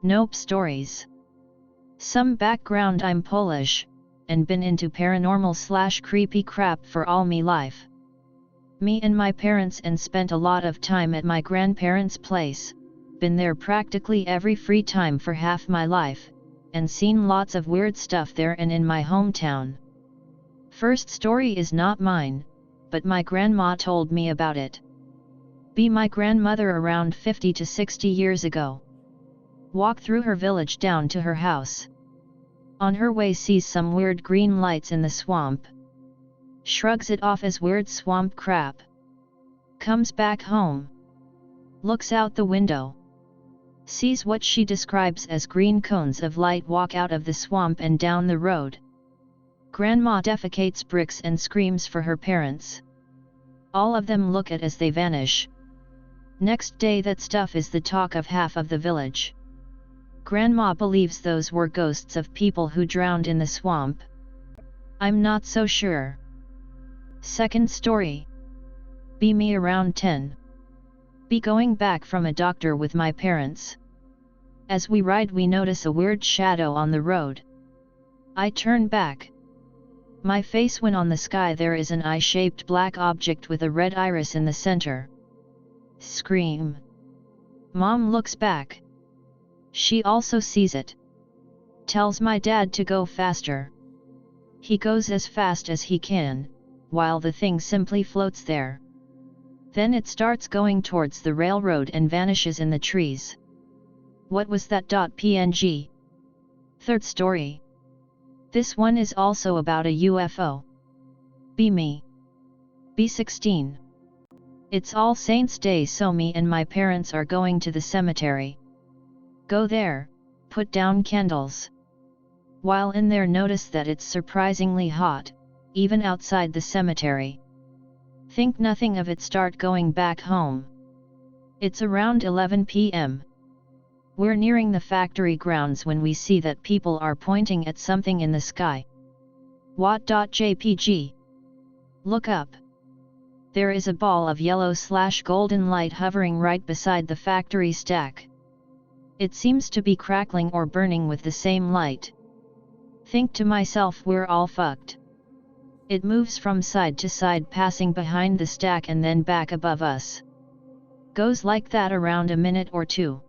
Nope stories. Some background: I'm Polish, and been into paranormal/creepy crap for all me life. Me and my parents and spent a lot of time at my grandparents' place, been there practically every free time for half my life, and seen lots of weird stuff there and in my hometown. First story is not mine, but my grandma told me about it. My grandmother around 50 to 60 years ago. Walk through her village down to her house. On her way sees some weird green lights in the swamp. Shrugs it off as weird swamp crap. Comes back home. Looks out the window. Sees what she describes as green cones of light walk out of the swamp and down the road. Grandma defecates bricks and screams for her parents. All of them look at as they vanish. Next day that stuff is the talk of half of the village. Grandma believes those were ghosts of people who drowned in the swamp. I'm not so sure. Second story. Me around 10. Going back from a doctor with my parents. As we ride we notice a weird shadow on the road. I turn back. My face when on the sky there is an eye-shaped black object with a red iris in the center. Scream. Mom looks back. She also sees it. Tells my dad to go faster. He goes as fast as he can, while the thing simply floats there. Then it starts going towards the railroad and vanishes in the trees. What was that? PNG. Third story. This one is also about a UFO. Me. 16. It's All Saints Day, so me and my parents are going to the cemetery. Go there, put down candles. While in there notice that it's surprisingly hot, even outside the cemetery. Think nothing of it, start going back home. It's around 11 p.m. We're nearing the factory grounds when we see that people are pointing at something in the sky. What.jpg? Look up. There is a ball of yellow/golden light hovering right beside the factory stack. It seems to be crackling or burning with the same light. Think to myself, we're all fucked. It moves from side to side, passing behind the stack and then back above us. Goes like that around a minute or two.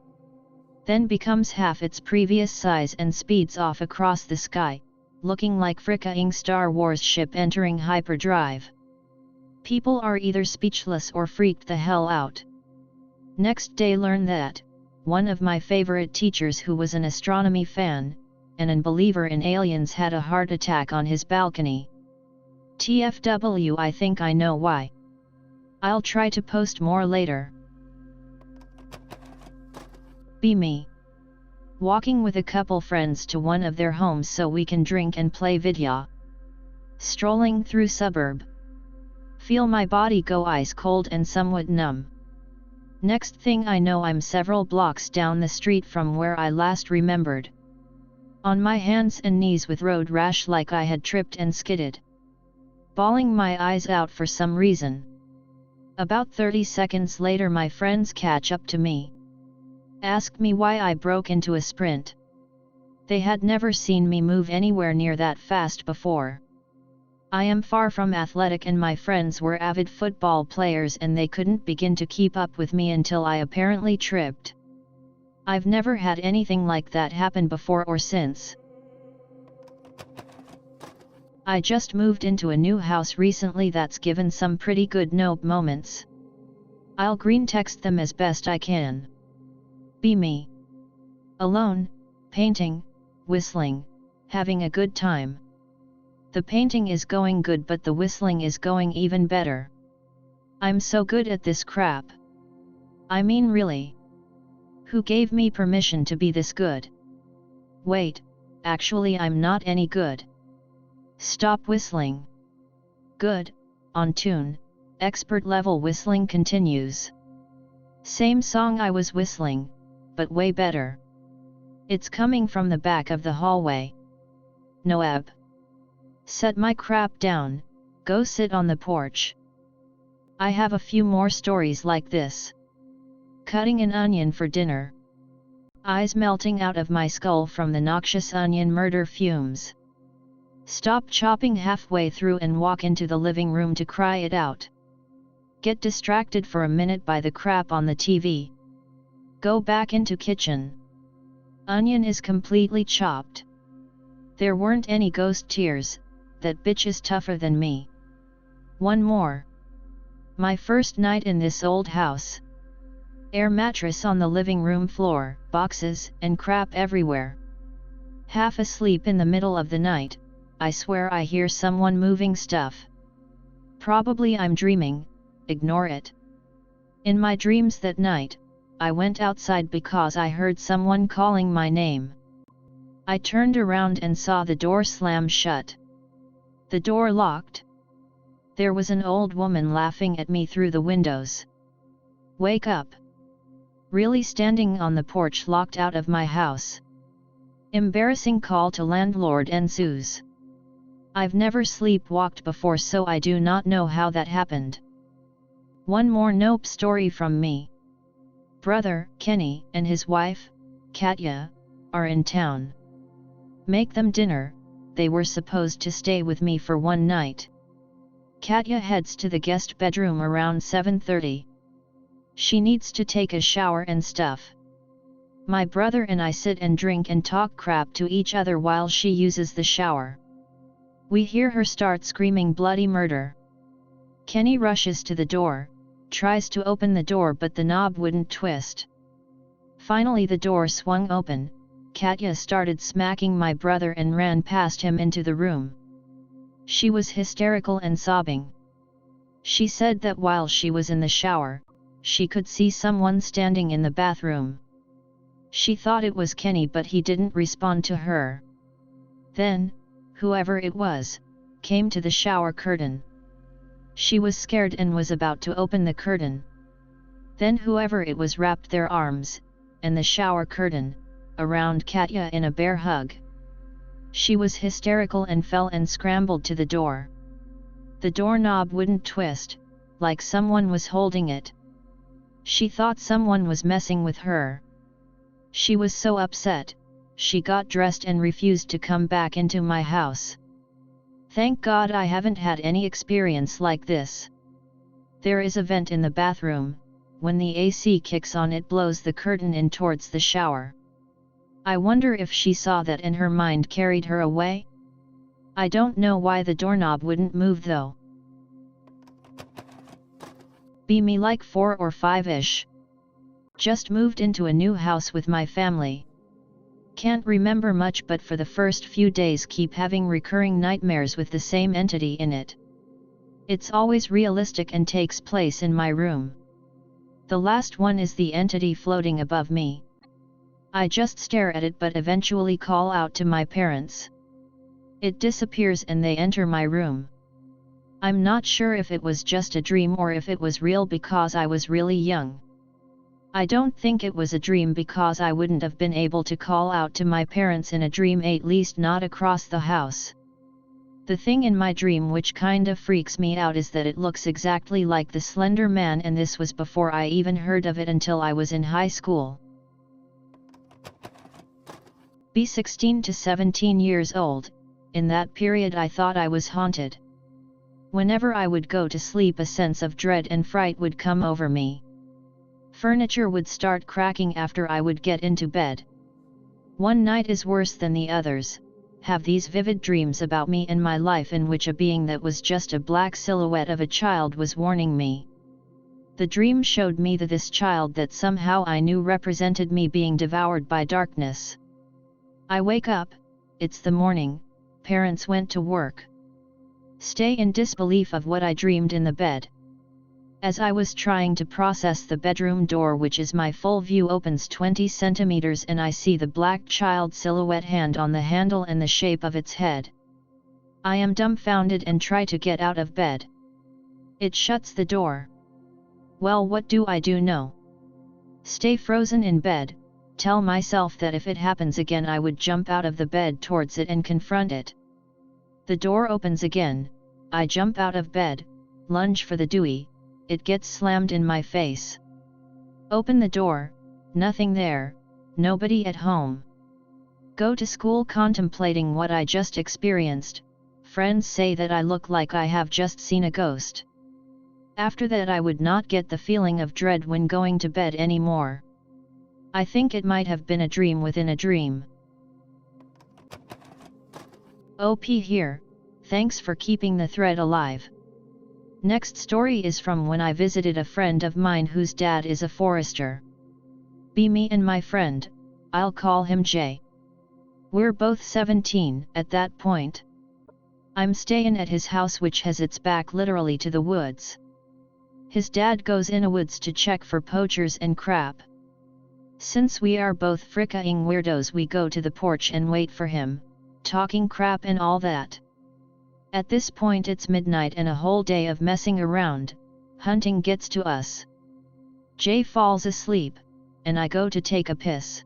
Then becomes half its previous size and speeds off across the sky, looking like fricking Star Wars ship entering hyperdrive. People are either speechless or freaked the hell out. Next day learn that one of my favorite teachers, who was an astronomy fan, and a believer in aliens, had a heart attack on his balcony. TFW, I think I know why. I'll try to post more later. Me. Walking with a couple friends to one of their homes so we can drink and play vidya. Strolling through suburb. Feel my body go ice cold and somewhat numb. Next thing I know I'm several blocks down the street from where I last remembered. On my hands and knees with road rash like I had tripped and skidded. Bawling my eyes out for some reason. About 30 seconds later my friends catch up to me. Ask me why I broke into a sprint. They had never seen me move anywhere near that fast before. I am far from athletic and my friends were avid football players and they couldn't begin to keep up with me until I apparently tripped. I've never had anything like that happen before or since. I just moved into a new house recently that's given some pretty good nope moments. I'll green text them as best I can. Me. Alone, painting, whistling, having a good time. The painting is going good but the whistling is going even better. I'm so good at this crap. I mean really. Who gave me permission to be this good? Wait, actually I'm not any good. Stop whistling. Good, on tune, expert level whistling continues. Same song I was whistling, but way better. It's coming from the back of the hallway. Noab. Set my crap down, go sit on the porch. I have a few more stories like this. Cutting an onion for dinner. eyes melting out of my skull from the noxious onion murder fumes. Stop chopping halfway through and walk into the living room to cry it out. Get distracted for a minute by the crap on the TV. Go back into kitchen. Onion is completely chopped. There weren't any ghost tears, that bitch is tougher than me. One more. My first night in this old house. Air mattress on the living room floor, boxes and crap everywhere. Half asleep in the middle of the night, I swear I hear someone moving stuff. Probably I'm dreaming, ignore it. In my dreams that night, I went outside because I heard someone calling my name. I turned around and saw the door slam shut. The door locked. There was an old woman laughing at me through the windows. Wake up. Really standing on the porch locked out of my house. Embarrassing call to landlord ensues. I've never sleepwalked before, so I do not know how that happened. One more nope story from me. Brother, Kenny, and his wife, Katya, are in town. Make them dinner, they were supposed to stay with me for one night. Katya heads to the guest bedroom around 7:30. She needs to take a shower and stuff. My brother and I sit and drink and talk crap to each other while she uses the shower. We hear her start screaming bloody murder. Kenny rushes to the door, tries to open the door but the knob wouldn't twist. Finally the door swung open, Katya started smacking my brother and ran past him into the room. She was hysterical and sobbing. She said that while she was in the shower, she could see someone standing in the bathroom. She thought it was Kenny but he didn't respond to her. Then, whoever it was, came to the shower curtain. She was scared and was about to open the curtain. Then whoever it was wrapped their arms, and the shower curtain, around Katya in a bear hug. She was hysterical and fell and scrambled to the door. The doorknob wouldn't twist, like someone was holding it. She thought someone was messing with her. She was so upset, she got dressed and refused to come back into my house. Thank God I haven't had any experience like this. There is a vent in the bathroom, when the AC kicks on it blows the curtain in towards the shower. I wonder if she saw that and her mind carried her away? I don't know why the doorknob wouldn't move though. Be me like 4 or 5-ish. Just moved into a new house with my family. Can't remember much but for the first few days keep having recurring nightmares with the same entity in it. It's always realistic and takes place in my room. The last one is the entity floating above me. I just stare at it but eventually call out to my parents. It disappears and they enter my room. I'm not sure if it was just a dream or if it was real because I was really young. I don't think it was a dream because I wouldn't have been able to call out to my parents in a dream, at least not across the house. The thing in my dream which kinda freaks me out is that it looks exactly like the Slender Man, and this was before I even heard of it until I was in high school. Be 16 to 17 years old, in that period I thought I was haunted. Whenever I would go to sleep a sense of dread and fright would come over me. Furniture would start cracking after I would get into bed. One night is worse than the others, have these vivid dreams about me and my life in which a being that was just a black silhouette of a child was warning me. The dream showed me that this child that somehow I knew represented me being devoured by darkness. I wake up, it's the morning, parents went to work. Stay in disbelief of what I dreamed in the bed. As I was trying to process, the bedroom door, which is my full view, opens 20 centimeters and I see the black child silhouette hand on the handle and the shape of its head. I am dumbfounded and try to get out of bed. It shuts the door. Well, what do I do? No. Stay frozen in bed, tell myself that if it happens again I would jump out of the bed towards it and confront it. The door opens again, I jump out of bed, lunge for the dewey, it gets slammed in my face. Open the door, nothing there, nobody at home. Go to school contemplating what I just experienced. Friends say that I look like I have just seen a ghost. After that I would not get the feeling of dread when going to bed anymore. I think it might have been a dream within a dream. OP here, thanks for keeping the thread alive. Next story is from when I visited a friend of mine whose dad is a forester. Be me and my friend, I'll call him Jay. We're both 17 at that point. I'm stayin' at his house which has its back literally to the woods. His dad goes in a woods to check for poachers and crap. Since we are both frickin' weirdos, we go to the porch and wait for him, talking crap and all that. At this point it's midnight and a whole day of messing around, hunting gets to us. Jay falls asleep, and I go to take a piss.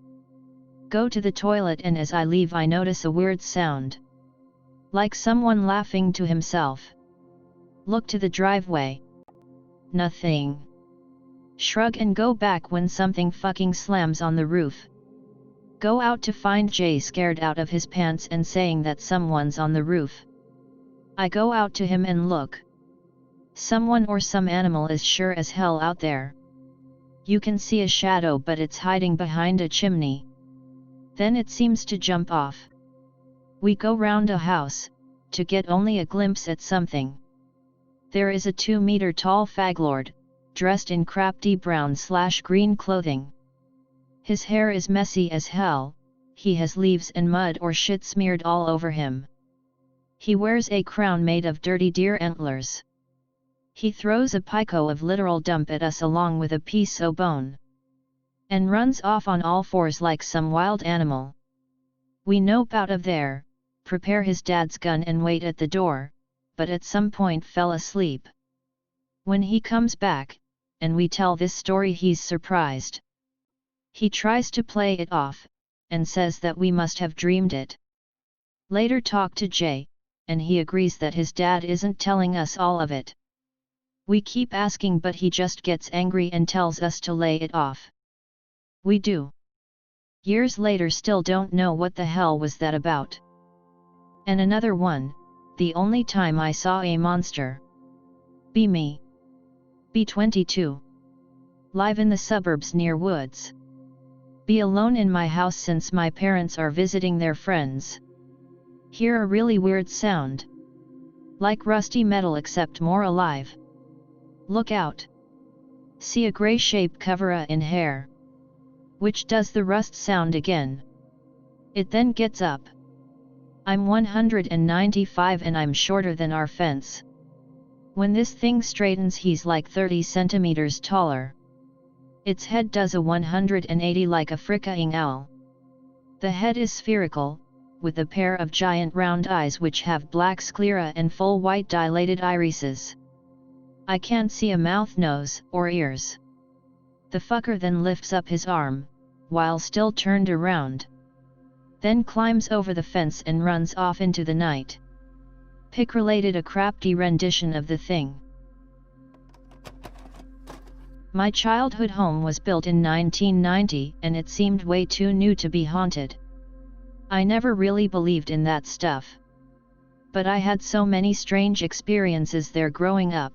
Go to the toilet, and as I leave I notice a weird sound. Like someone laughing to himself. Look to the driveway. Nothing. Shrug and go back when something fucking slams on the roof. Go out to find Jay scared out of his pants and saying that someone's on the roof. I go out to him and look. Someone or some animal is sure as hell out there. You can see a shadow, but it's hiding behind a chimney. Then it seems to jump off. We go round a house, to get only a glimpse at something. There is a 2-meter tall faglord, dressed in crafty brown/green clothing. His hair is messy as hell, he has leaves and mud or shit smeared all over him. He wears a crown made of dirty deer antlers. He throws a pico of literal dump at us along with a piece o' bone. And runs off on all fours like some wild animal. We nope out of there, prepare his dad's gun and wait at the door, but at some point fell asleep. When he comes back, and we tell this story, he's surprised. He tries to play it off, and says that we must have dreamed it. Later talk to Jay, and he agrees that his dad isn't telling us all of it. We keep asking, but he just gets angry and tells us to lay it off. We do. Years later still don't know what the hell was that about. And another one, the only time I saw a monster. Be me. Be 22. Live in the suburbs near woods. Be alone in my house since my parents are visiting their friends. Hear a really weird sound. Like rusty metal except more alive. Look out. See a gray shape cover in hair. Which does the rust sound again. It then gets up. I'm 195 and I'm shorter than our fence. When this thing straightens he's like 30 centimeters taller. Its head does a 180 like a frickin' owl. The head is spherical, with a pair of giant round eyes which have black sclera and full white dilated irises. I can't see a mouth, nose, or ears. The fucker then lifts up his arm, while still turned around. Then climbs over the fence and runs off into the night. Pic related a crafty rendition of the thing. My childhood home was built in 1990 and it seemed way too new to be haunted. I never really believed in that stuff. But I had so many strange experiences there growing up.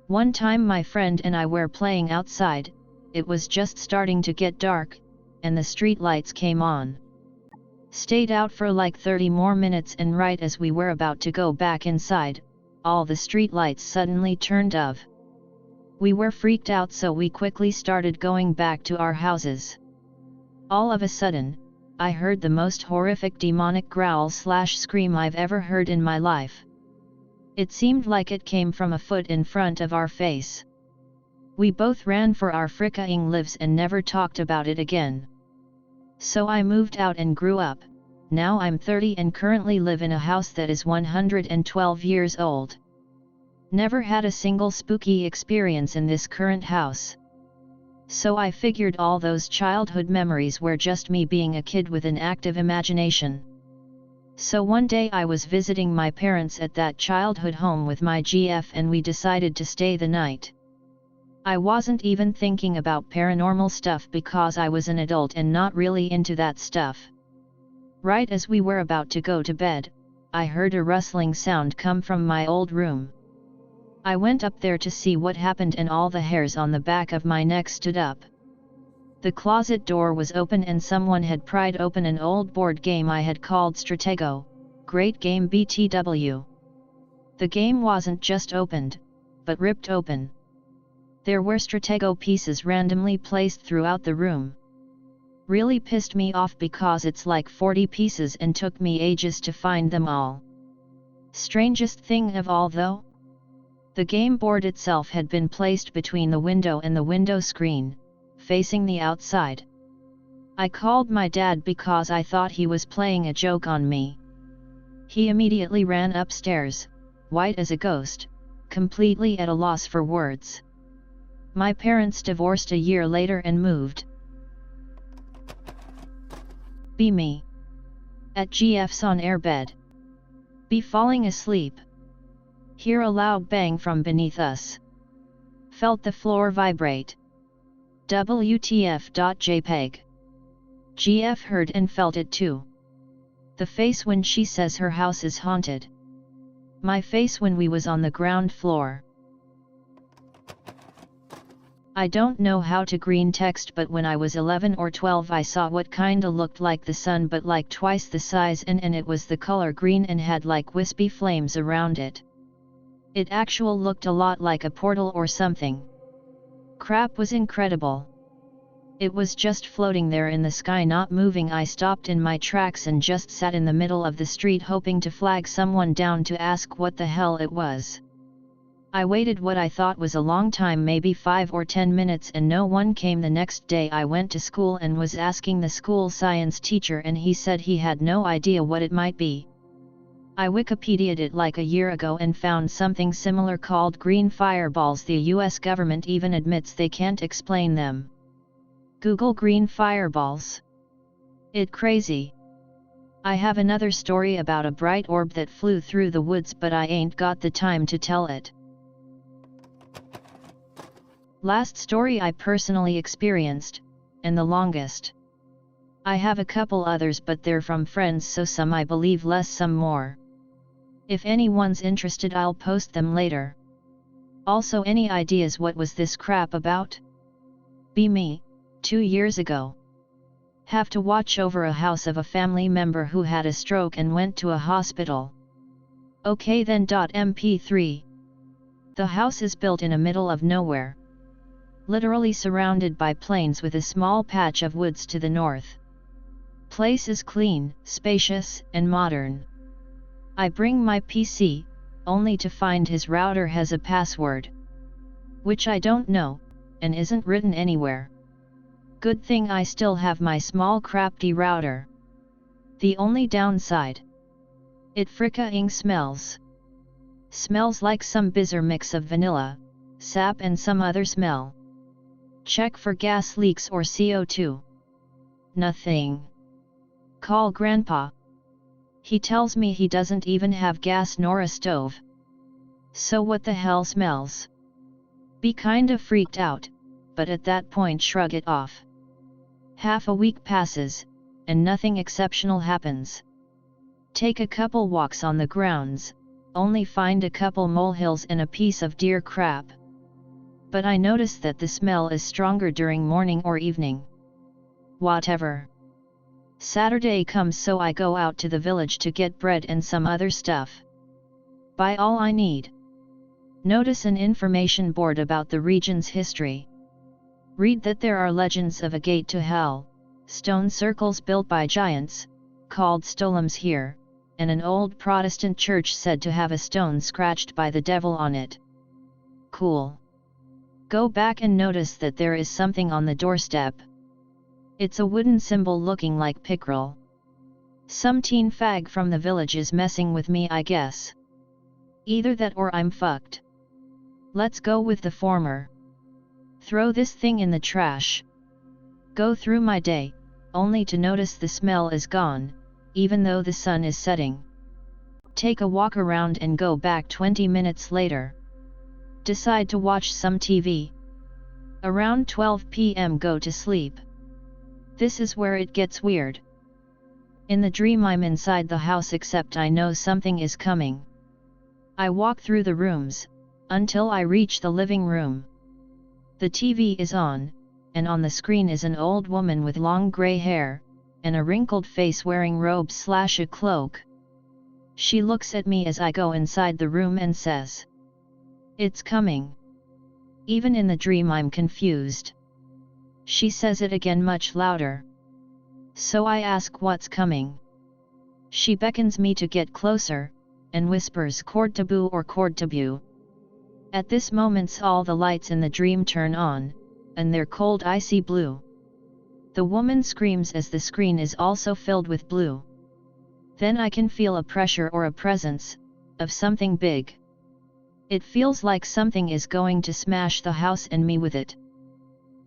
One time my friend and I were playing outside, it was just starting to get dark, and the street lights came on. Stayed out for like 30 more minutes and right as we were about to go back inside, all the street lights suddenly turned off. We were freaked out so we quickly started going back to our houses. All of a sudden, I heard the most horrific demonic growl/scream I've ever heard in my life. It seemed like it came from a foot in front of our face. We both ran for our frickin' lives and never talked about it again. So I moved out and grew up. Now I'm 30 and currently live in a house that is 112 years old. Never had a single spooky experience in this current house. So I figured all those childhood memories were just me being a kid with an active imagination. So one day I was visiting my parents at that childhood home with my GF and we decided to stay the night. I wasn't even thinking about paranormal stuff because I was an adult and not really into that stuff. Right as we were about to go to bed, I heard a rustling sound come from my old room. I went up there to see what happened and all the hairs on the back of my neck stood up. The closet door was open and someone had pried open an old board game I had called Stratego, Great Game BTW. The game wasn't just opened, but ripped open. There were Stratego pieces randomly placed throughout the room. Really pissed me off because it's like 40 pieces and took me ages to find them all. Strangest thing of all though? The game board itself had been placed between the window and the window screen, facing the outside. I called my dad because I thought he was playing a joke on me. He immediately ran upstairs, white as a ghost, completely at a loss for words. My parents divorced a year later and moved. Be me. At GF's on-air bed. Be falling asleep. Hear a loud bang from beneath us. Felt the floor vibrate. WTF.jpg. GF heard and felt it too. The face when she says her house is haunted. My face when we was on the ground floor. I don't know how to green text, but when I was 11 or 12 I saw what kinda looked like the sun but like twice the size and it was the color green and had like wispy flames around it. It actual looked a lot like a portal or something. Crap was incredible. It was just floating there in the sky, not moving. I stopped in my tracks and just sat in the middle of the street hoping to flag someone down to ask what the hell it was. I waited what I thought was a long time, maybe 5 or 10 minutes, and no one came. The next day I went to school and was asking the school science teacher and he said he had no idea what it might be. I Wikipedia'd it like a year ago and found something similar called green fireballs. The US government even admits they can't explain them. Google green fireballs. It crazy. I have another story about a bright orb that flew through the woods, but I ain't got the time to tell it. Last story I personally experienced, and the longest. I have a couple others but they're from friends, so some I believe less, some more. If anyone's interested I'll post them later. Also, any ideas what was this crap about? Be me, 2 years ago. Have to watch over a house of a family member who had a stroke and went to a hospital. Okay then. MP3. The house is built in a middle of nowhere. Literally surrounded by plains with a small patch of woods to the north. Place is clean, spacious, and modern. I bring my PC, only to find his router has a password. Which I don't know, and isn't written anywhere. Good thing I still have my small crafty router. The only downside. It fricka-ing smells. Smells like some bizarre mix of vanilla, sap and some other smell. Check for gas leaks or CO2. Nothing. Call Grandpa. He tells me he doesn't even have gas nor a stove. So what the hell smells? Be kinda freaked out, but at that point shrug it off. Half a week passes, and nothing exceptional happens. Take a couple walks on the grounds, only find a couple molehills and a piece of deer crap. But I notice that the smell is stronger during morning or evening. Whatever. Saturday comes, so I go out to the village to get bread and some other stuff. Buy all I need. Notice an information board about the region's history. Read that there are legends of a gate to hell, stone circles built by giants, called stolems here, and an old Protestant church said to have a stone scratched by the devil on it. Cool. Go back and notice that there is something on the doorstep. It's a wooden symbol looking like pickerel. Some teen fag from the village is messing with me, I guess. Either that or I'm fucked. Let's go with the former. Throw this thing in the trash. Go through my day, only to notice the smell is gone, even though the sun is setting. Take a walk around and go back 20 minutes later. Decide to watch some TV. Around 12 p.m. go to sleep. This is where it gets weird. In the dream I'm inside the house, except I know something is coming. I walk through the rooms, until I reach the living room. The TV is on, and on the screen is an old woman with long gray hair, and a wrinkled face wearing robes/a cloak. She looks at me as I go inside the room and says, "It's coming." Even in the dream I'm confused. She says it again much louder. So I ask what's coming. She beckons me to get closer, and whispers "Cord taboo" or "Cord taboo." At this moment all the lights in the dream turn on, and they're cold icy blue. The woman screams as the screen is also filled with blue. Then I can feel a pressure or a presence, of something big. It feels like something is going to smash the house and me with it.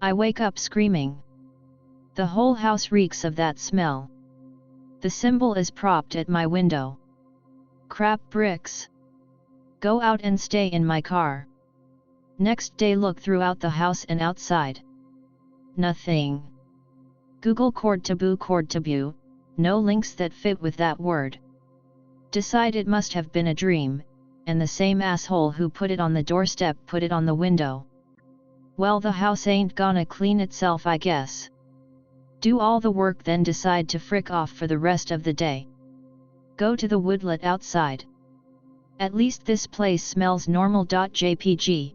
I wake up screaming. The whole house reeks of that smell. The symbol is propped at my window. Crap bricks. Go out and stay in my car. Next day look throughout the house and outside. Nothing. Google cord taboo, no links that fit with that word. Decide it must have been a dream, and the same asshole who put it on the doorstep put it on the window. Well, the house ain't gonna clean itself, I guess. Do all the work, then decide to frick off for the rest of the day. Go to the woodlet outside. At least this place smells normal. JPG.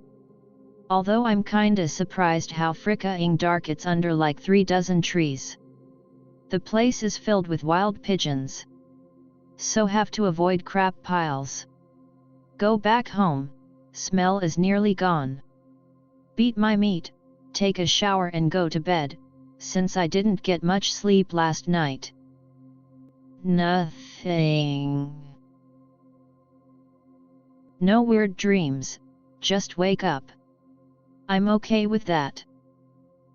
Although I'm kinda surprised how fricking dark it's under like 3 dozen trees. The place is filled with wild pigeons. So have to avoid crap piles. Go back home, smell is nearly gone. Beat my meat, take a shower and go to bed, since I didn't get much sleep last night. Nothing. No weird dreams, just wake up. I'm okay with that.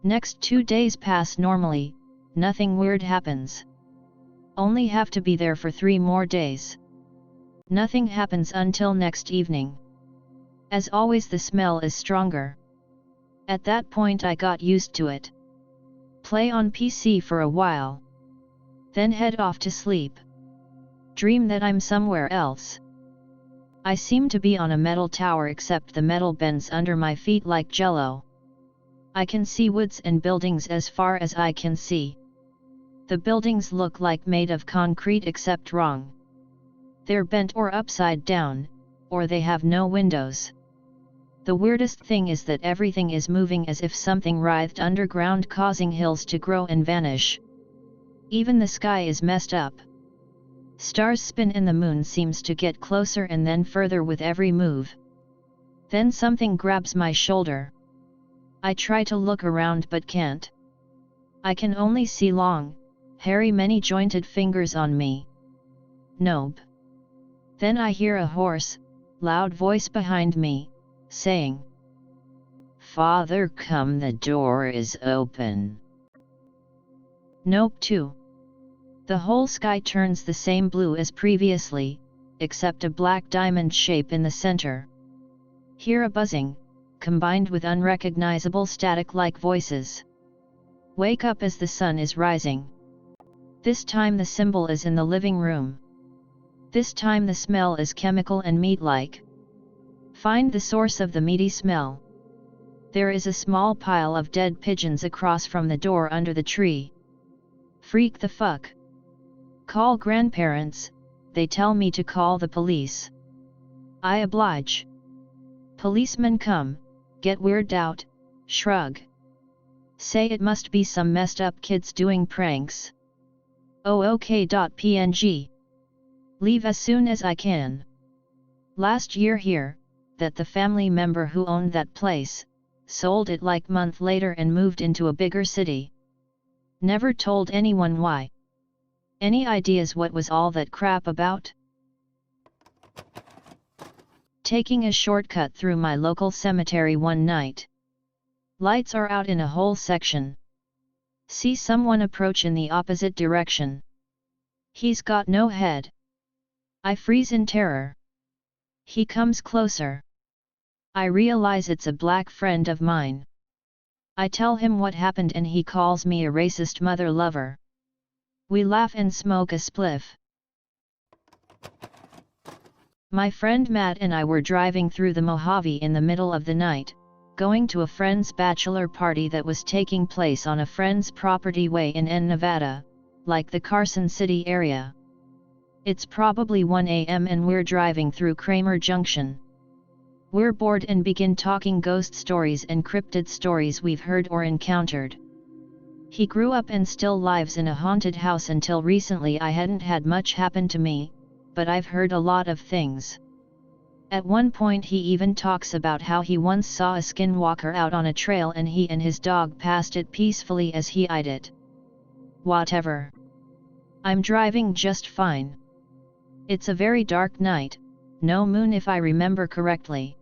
Next 2 days pass normally, nothing weird happens. Only have to be there for 3 more days. Nothing happens until next evening. As always, the smell is stronger. At that point I got used to it. Play on PC for a while. Then head off to sleep. Dream that I'm somewhere else. I seem to be on a metal tower, except the metal bends under my feet like jello. I can see woods and buildings as far as I can see. The buildings look like made of concrete, except wrong. They're bent or upside down, or they have no windows. The weirdest thing is that everything is moving as if something writhed underground, causing hills to grow and vanish. Even the sky is messed up. Stars spin and the moon seems to get closer and then further with every move. Then something grabs my shoulder. I try to look around but can't. I can only see long, hairy, many-jointed fingers on me. Nope. Then I hear a hoarse, loud voice behind me, saying, "Father, come, the door is open." Nope too. The whole sky turns the same blue as previously, except a black diamond shape in the center. Hear a buzzing, combined with unrecognizable static-like voices. Wake up as the sun is rising. This time the symbol is in the living room. This time the smell is chemical and meat-like. Find the source of the meaty smell. There is a small pile of dead pigeons across from the door under the tree. Freak the fuck. Call grandparents, they tell me to call the police. I oblige. Policemen come, get weirded out, shrug. Say it must be some messed up kids doing pranks. Oh okay. PNG. Leave as soon as I can. Last year here, that the family member who owned that place, sold it like month later and moved into a bigger city. Never told anyone why. Any ideas what was all that crap about? Taking a shortcut through my local cemetery one night. Lights are out in a whole section. See someone approach in the opposite direction. He's got no head. I freeze in terror. He comes closer. I realize it's a black friend of mine. I tell him what happened and he calls me a racist mother lover. We laugh and smoke a spliff. My friend Matt and I were driving through the Mojave in the middle of the night, going to a friend's bachelor party that was taking place on a friend's property way in Nevada, like the Carson City area. It's probably 1 a.m. and we're driving through Kramer Junction. We're bored and begin talking ghost stories and cryptid stories we've heard or encountered. He grew up and still lives in a haunted house until recently. I hadn't had much happen to me, but I've heard a lot of things. At one point he even talks about how he once saw a skinwalker out on a trail and he and his dog passed it peacefully as he eyed it. Whatever. I'm driving just fine. It's a very dark night, no moon if I remember correctly.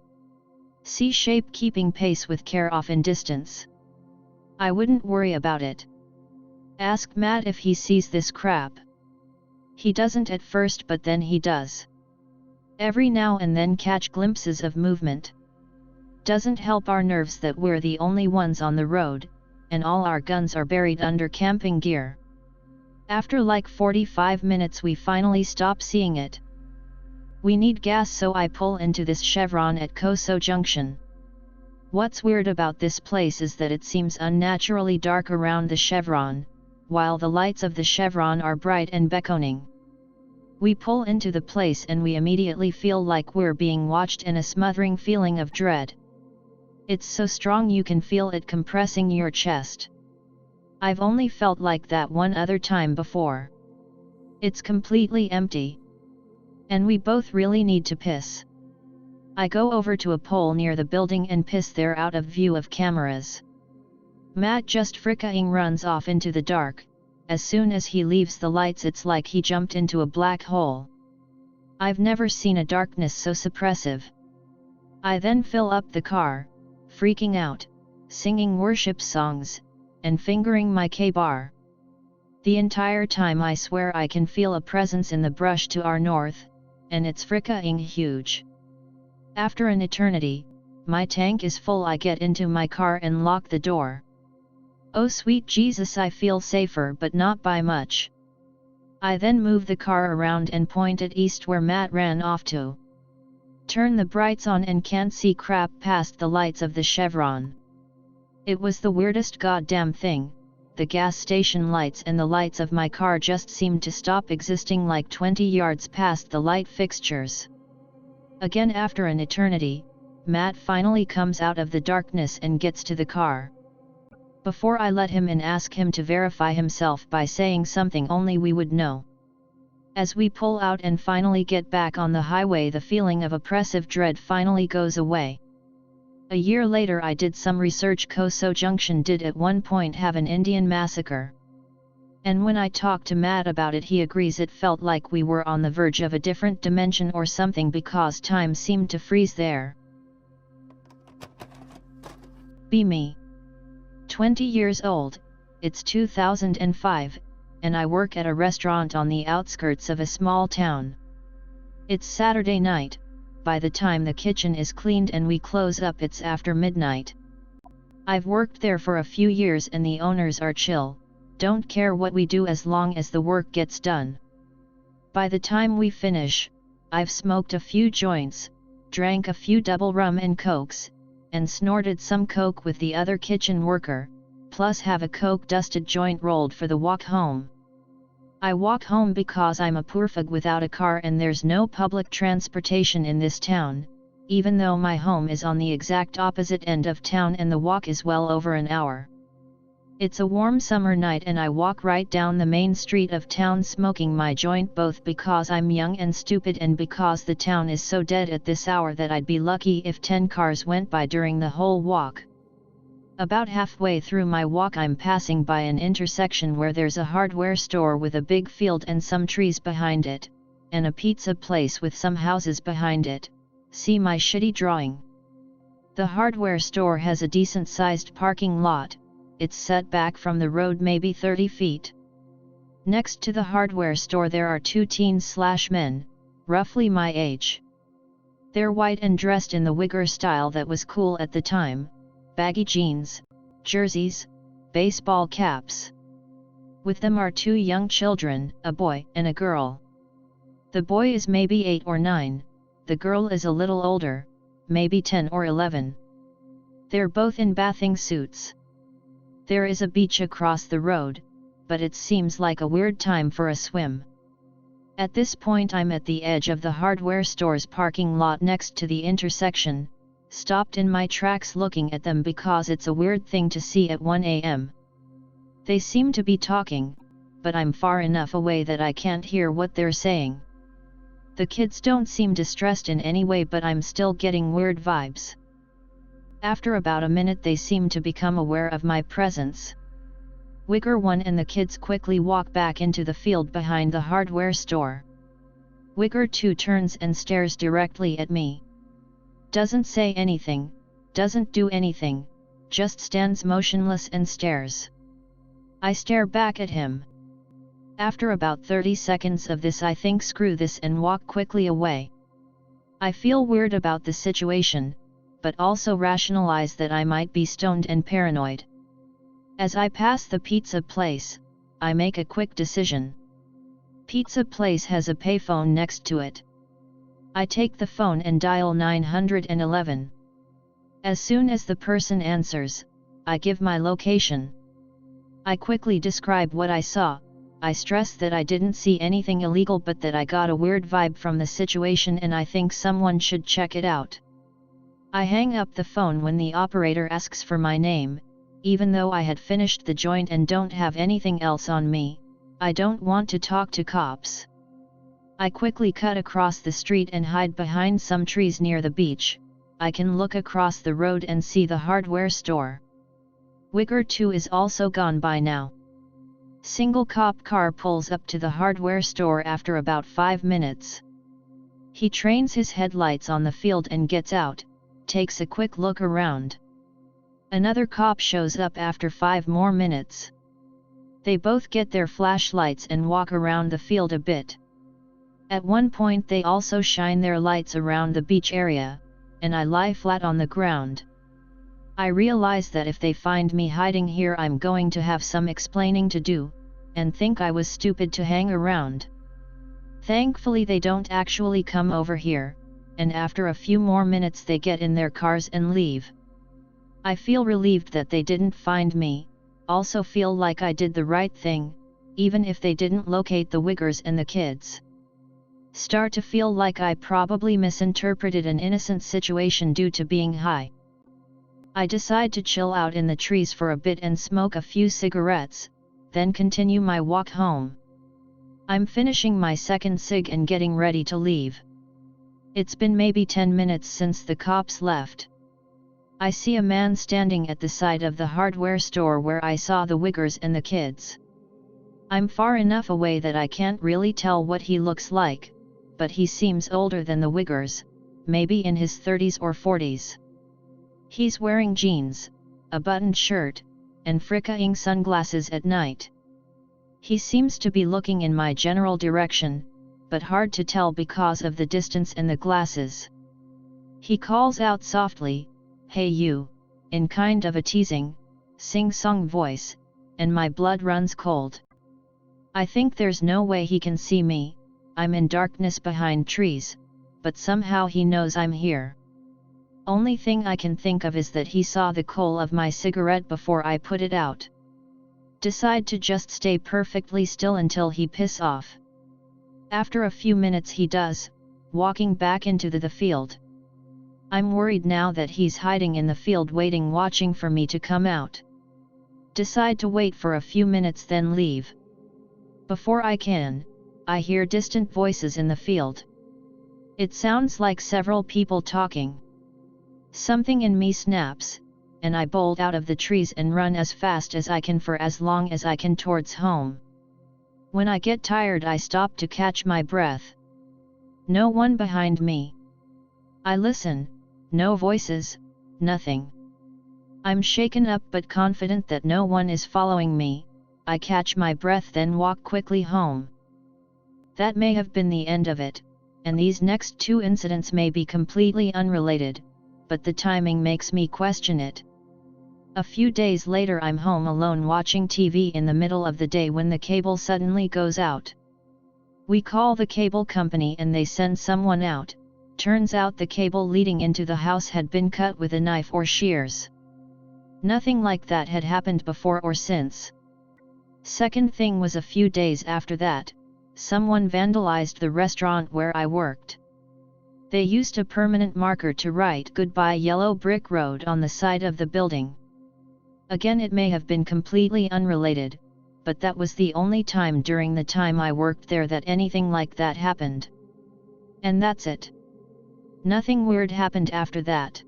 C-shape keeping pace with care off in distance. I wouldn't worry about it. Ask Matt if he sees this crap. He doesn't at first, but then he does. Every now and then catch glimpses of movement. Doesn't help our nerves that we're the only ones on the road, and all our guns are buried under camping gear. After like 45 minutes we finally stop seeing it. We need gas, so I pull into this Chevron at Coso Junction. What's weird about this place is that it seems unnaturally dark around the Chevron, while the lights of the Chevron are bright and beckoning. We pull into the place and we immediately feel like we're being watched and a smothering feeling of dread. It's so strong you can feel it compressing your chest. I've only felt like that one other time before. It's completely empty. And we both really need to piss. I go over to a pole near the building and piss there out of view of cameras. Matt just fricking runs off into the dark. As soon as he leaves the lights it's like he jumped into a black hole. I've never seen a darkness so suppressive. I then fill up the car, freaking out, singing worship songs, and fingering my K-bar. The entire time I swear I can feel a presence in the brush to our north, and it's fricking huge. After an eternity, my tank is full. I get into my car and lock the door. Oh sweet Jesus, I feel safer but not by much. I then move the car around and point it east where Matt ran off to. Turn the brights on and can't see crap past the lights of the Chevron. It was the weirdest goddamn thing. The gas station lights and the lights of my car just seemed to stop existing like 20 yards past the light fixtures. Again after an eternity, Matt finally comes out of the darkness and gets to the car. Before I let him in, ask him to verify himself by saying something only we would know. As we pull out and finally get back on the highway, the feeling of oppressive dread finally goes away. A year later I did some research. Coso Junction did at one point have an Indian massacre. And when I talked to Matt about it, he agrees it felt like we were on the verge of a different dimension or something because time seemed to freeze there. Be me. 20 years old, it's 2005, and I work at a restaurant on the outskirts of a small town. It's Saturday night. By the time the kitchen is cleaned and we close up it's after midnight. I've worked there for a few years and the owners are chill, don't care what we do as long as the work gets done. By the time we finish, I've smoked a few joints, drank a few double rum and cokes, and snorted some coke with the other kitchen worker, plus have a coke-dusted joint rolled for the walk home. I walk home because I'm a poorfug without a car and there's no public transportation in this town, even though my home is on the exact opposite end of town and the walk is well over an hour. It's a warm summer night and I walk right down the main street of town smoking my joint, both because I'm young and stupid and because the town is so dead at this hour that I'd be lucky if 10 cars went by during the whole walk. About halfway through my walk I'm passing by an intersection where there's a hardware store with a big field and some trees behind it, and a pizza place with some houses behind it. See my shitty drawing. The hardware store has a decent-sized parking lot. It's set back from the road maybe 30 feet. Next to the hardware store there are 2 teens/men, roughly my age. They're white and dressed in the wigger style that was cool at the time, baggy jeans, jerseys, baseball caps. With them are two young children, a boy and a girl. The boy is maybe 8 or 9, the girl is a little older, maybe 10 or 11. They're both in bathing suits. There is a beach across the road, but it seems like a weird time for a swim. At this point I'm at the edge of the hardware store's parking lot next to the intersection, stopped in my tracks looking at them because it's a weird thing to see at 1 a.m. They seem to be talking, but I'm far enough away that I can't hear what they're saying. The kids don't seem distressed in any way, but I'm still getting weird vibes. After about a minute they seem to become aware of my presence. Wigger 1 and the kids quickly walk back into the field behind the hardware store. Wigger 2 turns and stares directly at me. Doesn't say anything, doesn't do anything, just stands motionless and stares. I stare back at him. After about 30 seconds of this I think screw this and walk quickly away. I feel weird about the situation, but also rationalize that I might be stoned and paranoid. As I pass the pizza place, I make a quick decision. Pizza place has a payphone next to it. I take the phone and dial 911. As soon as the person answers, I give my location. I quickly describe what I saw. I stress that I didn't see anything illegal but that I got a weird vibe from the situation and I think someone should check it out. I hang up the phone when the operator asks for my name. Even though I had finished the joint and don't have anything else on me, I don't want to talk to cops. I quickly cut across the street and hide behind some trees near the beach. I can look across the road and see the hardware store. Wigger 2 is also gone by now. Single cop car pulls up to the hardware store after about 5 minutes. He trains his headlights on the field and gets out, takes a quick look around. Another cop shows up after 5 more minutes. They both get their flashlights and walk around the field a bit. At one point they also shine their lights around the beach area, and I lie flat on the ground. I realize that if they find me hiding here I'm going to have some explaining to do, and think I was stupid to hang around. Thankfully they don't actually come over here, and after a few more minutes they get in their cars and leave. I feel relieved that they didn't find me, also feel like I did the right thing, even if they didn't locate the Wiggers and the kids. Start to feel like I probably misinterpreted an innocent situation due to being high. I decide to chill out in the trees for a bit and smoke a few cigarettes, then continue my walk home. I'm finishing my second cig and getting ready to leave. It's been maybe 10 minutes since the cops left. I see a man standing at the side of the hardware store where I saw the Wiggers and the kids. I'm far enough away that I can't really tell what he looks like, but he seems older than the Wiggers, maybe in his 30s or 40s. He's wearing jeans, a buttoned shirt, and fricka-ing sunglasses at night. He seems to be looking in my general direction, but hard to tell because of the distance and the glasses. He calls out softly, "Hey you," in kind of a teasing, sing-song voice, and my blood runs cold. I think there's no way he can see me, I'm in darkness behind trees, but somehow he knows I'm here. Only thing I can think of is that he saw the coal of my cigarette before I put it out. Decide to just stay perfectly still until he piss off. After a few minutes he does, walking back into the field. I'm worried now that he's hiding in the field waiting watching for me to come out. Decide to wait for a few minutes then leave. Before I can, I hear distant voices in the field. It sounds like several people talking. Something in me snaps, and I bolt out of the trees and run as fast as I can for as long as I can towards home. When I get tired I stop to catch my breath. No one behind me. I listen, no voices, nothing. I'm shaken up but confident that no one is following me. I catch my breath then walk quickly home. That may have been the end of it, and these next two incidents may be completely unrelated, but the timing makes me question it. A few days later I'm home alone watching TV in the middle of the day when the cable suddenly goes out. We call the cable company and they send someone out. Turns out the cable leading into the house had been cut with a knife or shears. Nothing like that had happened before or since. Second thing was a few days after that, someone vandalized the restaurant where I worked. They used a permanent marker to write "Goodbye Yellow Brick Road" on the side of the building. Again, it may have been completely unrelated, but that was the only time during the time I worked there that anything like that happened. And that's it. Nothing weird happened after that.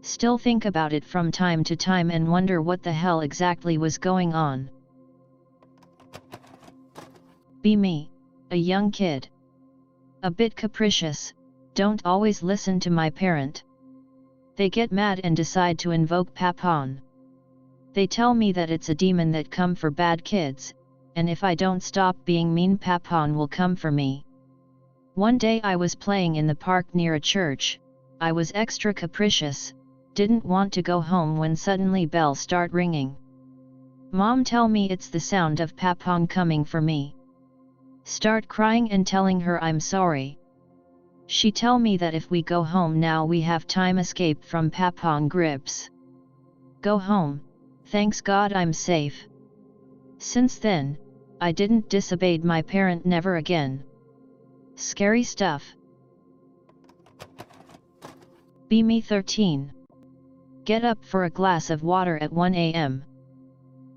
Still think about it from time to time and wonder what the hell exactly was going on. Be me, a young kid. A bit capricious, don't always listen to my parent. They get mad and decide to invoke Papon. They tell me that it's a demon that come for bad kids, and if I don't stop being mean, Papon will come for me. One day I was playing in the park near a church. I was extra capricious, didn't want to go home when suddenly bells start ringing. Mom tell me it's the sound of Papon coming for me. Start crying and telling her I'm sorry. She tell me that if we go home now we have time escape from Papon grips. Go home, thanks God I'm safe. Since then, I didn't disobeyed my parent never again. Scary stuff. Be me 13. Get up for a glass of water at 1 a.m.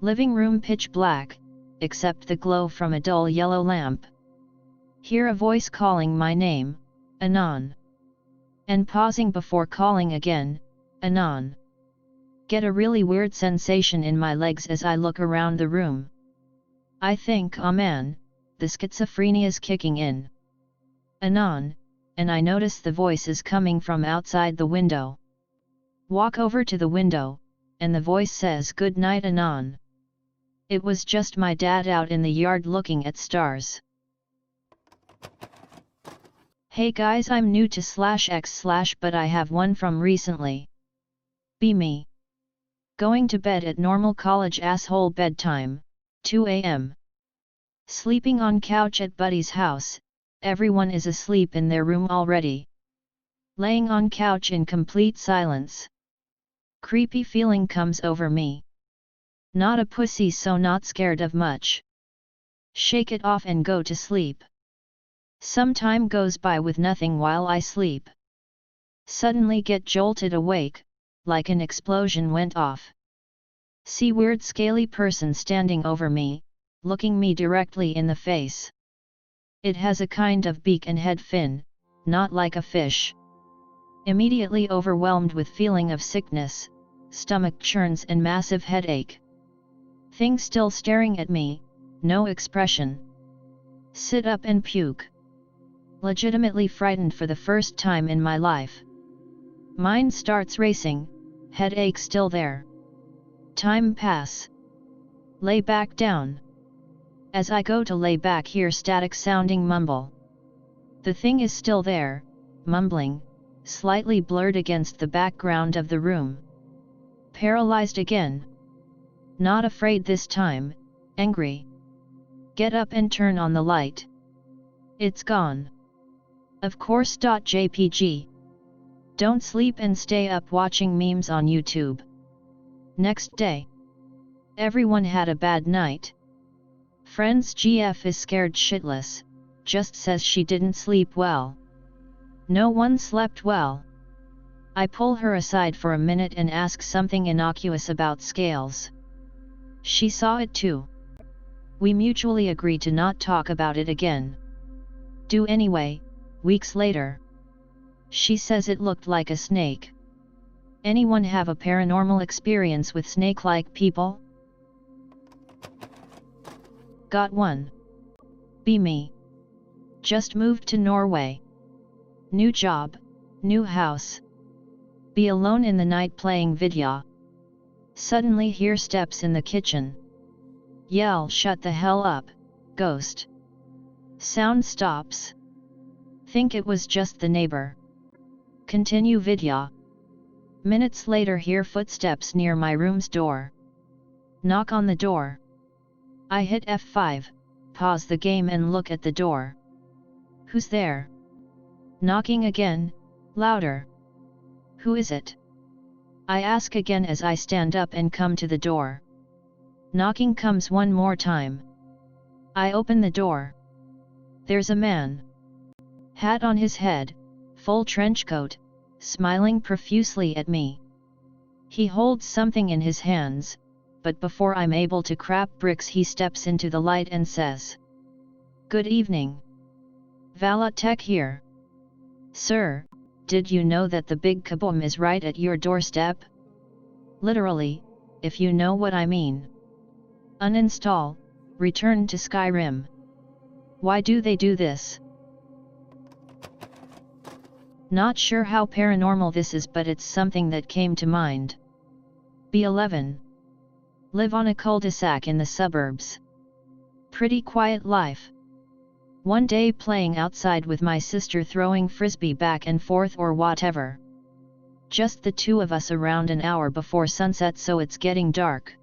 Living room pitch black, except the glow from a dull yellow lamp. Hear a voice calling my name, Anon. And pausing before calling again, Anon. Get a really weird sensation in my legs as I look around the room. I think, oh man, the schizophrenia's kicking in. Anon, and I notice the voice is coming from outside the window. Walk over to the window, and the voice says good night Anon. It was just my dad out in the yard looking at stars. Hey guys, I'm new to /x/ but I have one from recently. Be me. Going to bed at normal college asshole bedtime, 2 a.m. Sleeping on couch at buddy's house, everyone is asleep in their room already. Laying on couch in complete silence. Creepy feeling comes over me. Not a pussy, so not scared of much. Shake it off and go to sleep. Some time goes by with nothing while I sleep. Suddenly get jolted awake, like an explosion went off. See weird scaly person standing over me, looking me directly in the face. It has a kind of beak and head fin, not like a fish. Immediately overwhelmed with feeling of sickness, stomach churns and massive headache. Thing still staring at me, no expression. Sit up and puke. Legitimately frightened for the first time in my life. Mind starts racing, headache still there. Time pass. Lay back down. As I go to lay back, hear static sounding mumble. The thing is still there, mumbling, slightly blurred against the background of the room. Paralyzed again. Not afraid this time, angry. Get up and turn on the light. It's gone. Of course. JPG. Don't sleep and stay up watching memes on YouTube. Next day. Everyone had a bad night. Friend's GF is scared shitless, just says she didn't sleep well. No one slept well. I pull her aside for a minute and ask something innocuous about scales. She saw it too. We mutually agree to not talk about it again. Do anyway, weeks later. She says it looked like a snake. Anyone have a paranormal experience with snake-like people? Got one. Be me. Just moved to Norway. New job, new house. Be alone in the night playing video. Suddenly hear steps in the kitchen. Yell, shut the hell up, ghost. Sound stops. Think it was just the neighbor. Continue video. Minutes later hear footsteps near my room's door. Knock on the door. I hit F5, pause the game and look at the door. Who's there? Knocking again, louder. Who is it? I ask again as I stand up and come to the door. Knocking comes one more time. I open the door. There's a man. Hat on his head, full trench coat, smiling profusely at me. He holds something in his hands, but before I'm able to crap bricks he steps into the light and says, "Good evening. Vala Tech here. Sir, did you know that the big kaboom is right at your doorstep? Literally, if you know what I mean. Uninstall, return to Skyrim. Why do they do this?" Not sure how paranormal this is, but it's something that came to mind. B11. Live on a cul-de-sac in the suburbs. Pretty quiet life. One day playing outside with my sister, throwing frisbee back and forth or whatever. Just the two of us around an hour before sunset, so it's getting dark.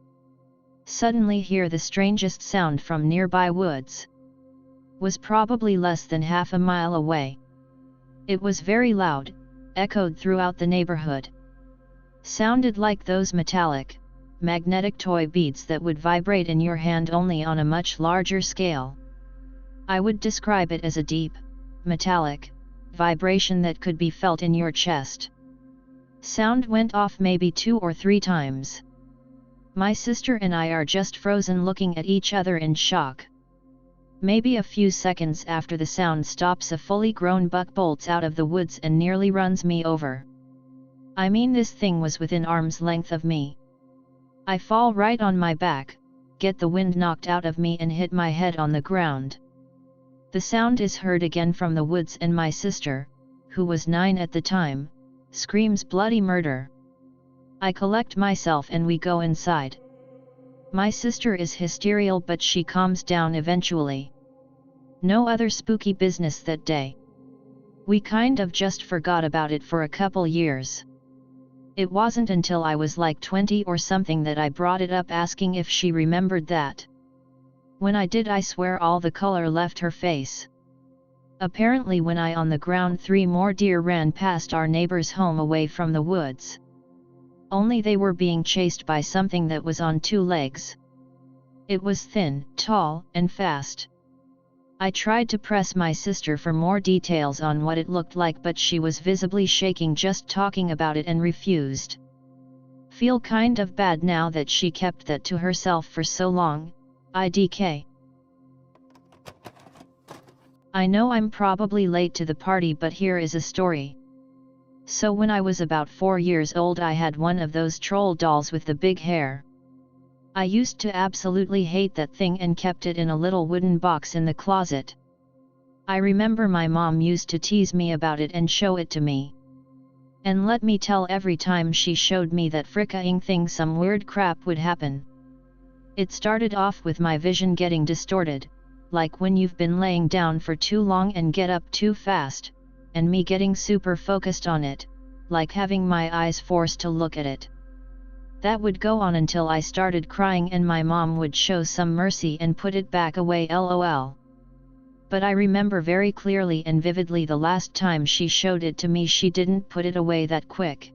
Suddenly hear the strangest sound from nearby woods. Was probably less than half a mile away. It was very loud, echoed throughout the neighborhood. Sounded like those metallic, magnetic toy beads that would vibrate in your hand, only on a much larger scale. I would describe it as a deep, metallic, vibration that could be felt in your chest. Sound went off maybe 2 or 3 times. My sister and I are just frozen, looking at each other in shock. Maybe a few seconds after the sound stops, a fully grown buck bolts out of the woods and nearly runs me over. I mean, this thing was within arm's length of me. I fall right on my back, get the wind knocked out of me and hit my head on the ground. The sound is heard again from the woods and my sister, who was 9 at the time, screams bloody murder. I collect myself and we go inside. My sister is hysterical, but she calms down eventually. No other spooky business that day. We kind of just forgot about it for a couple years. It wasn't until I was like 20 or something that I brought it up, asking if she remembered that. When I did, I swear all the color left her face. Apparently when I on the ground, 3 more deer ran past our neighbor's home away from the woods. Only they were being chased by something that was on 2 legs. It was thin, tall, and fast. I tried to press my sister for more details on what it looked like, but she was visibly shaking just talking about it and refused. Feel kind of bad now that she kept that to herself for so long. IDK. I know I'm probably late to the party, but here is a story. So when I was about 4 years old, I had one of those troll dolls with the big hair. I used to absolutely hate that thing and kept it in a little wooden box in the closet. I remember my mom used to tease me about it and show it to me. And let me tell, every time she showed me that fricking thing, some weird crap would happen. It started off with my vision getting distorted, like when you've been laying down for too long and get up too fast, and me getting super focused on it, like having my eyes forced to look at it. That would go on until I started crying and my mom would show some mercy and put it back away, lol. But I remember very clearly and vividly the last time she showed it to me, she didn't put it away that quick.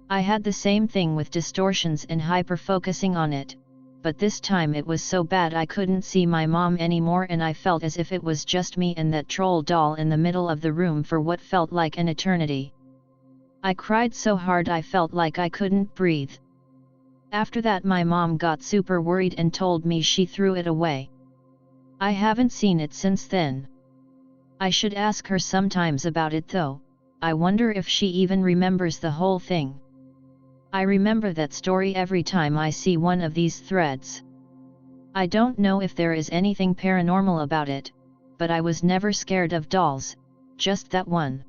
I had the same thing with distortions and hyper-focusing on it, but this time it was so bad I couldn't see my mom anymore, and I felt as if it was just me and that troll doll in the middle of the room for what felt like an eternity. I cried so hard I felt like I couldn't breathe. After that my mom got super worried and told me she threw it away. I haven't seen it since then. I should ask her sometimes about it though. I wonder if she even remembers the whole thing. I remember that story every time I see one of these threads. I don't know if there is anything paranormal about it, but I was never scared of dolls, just that one.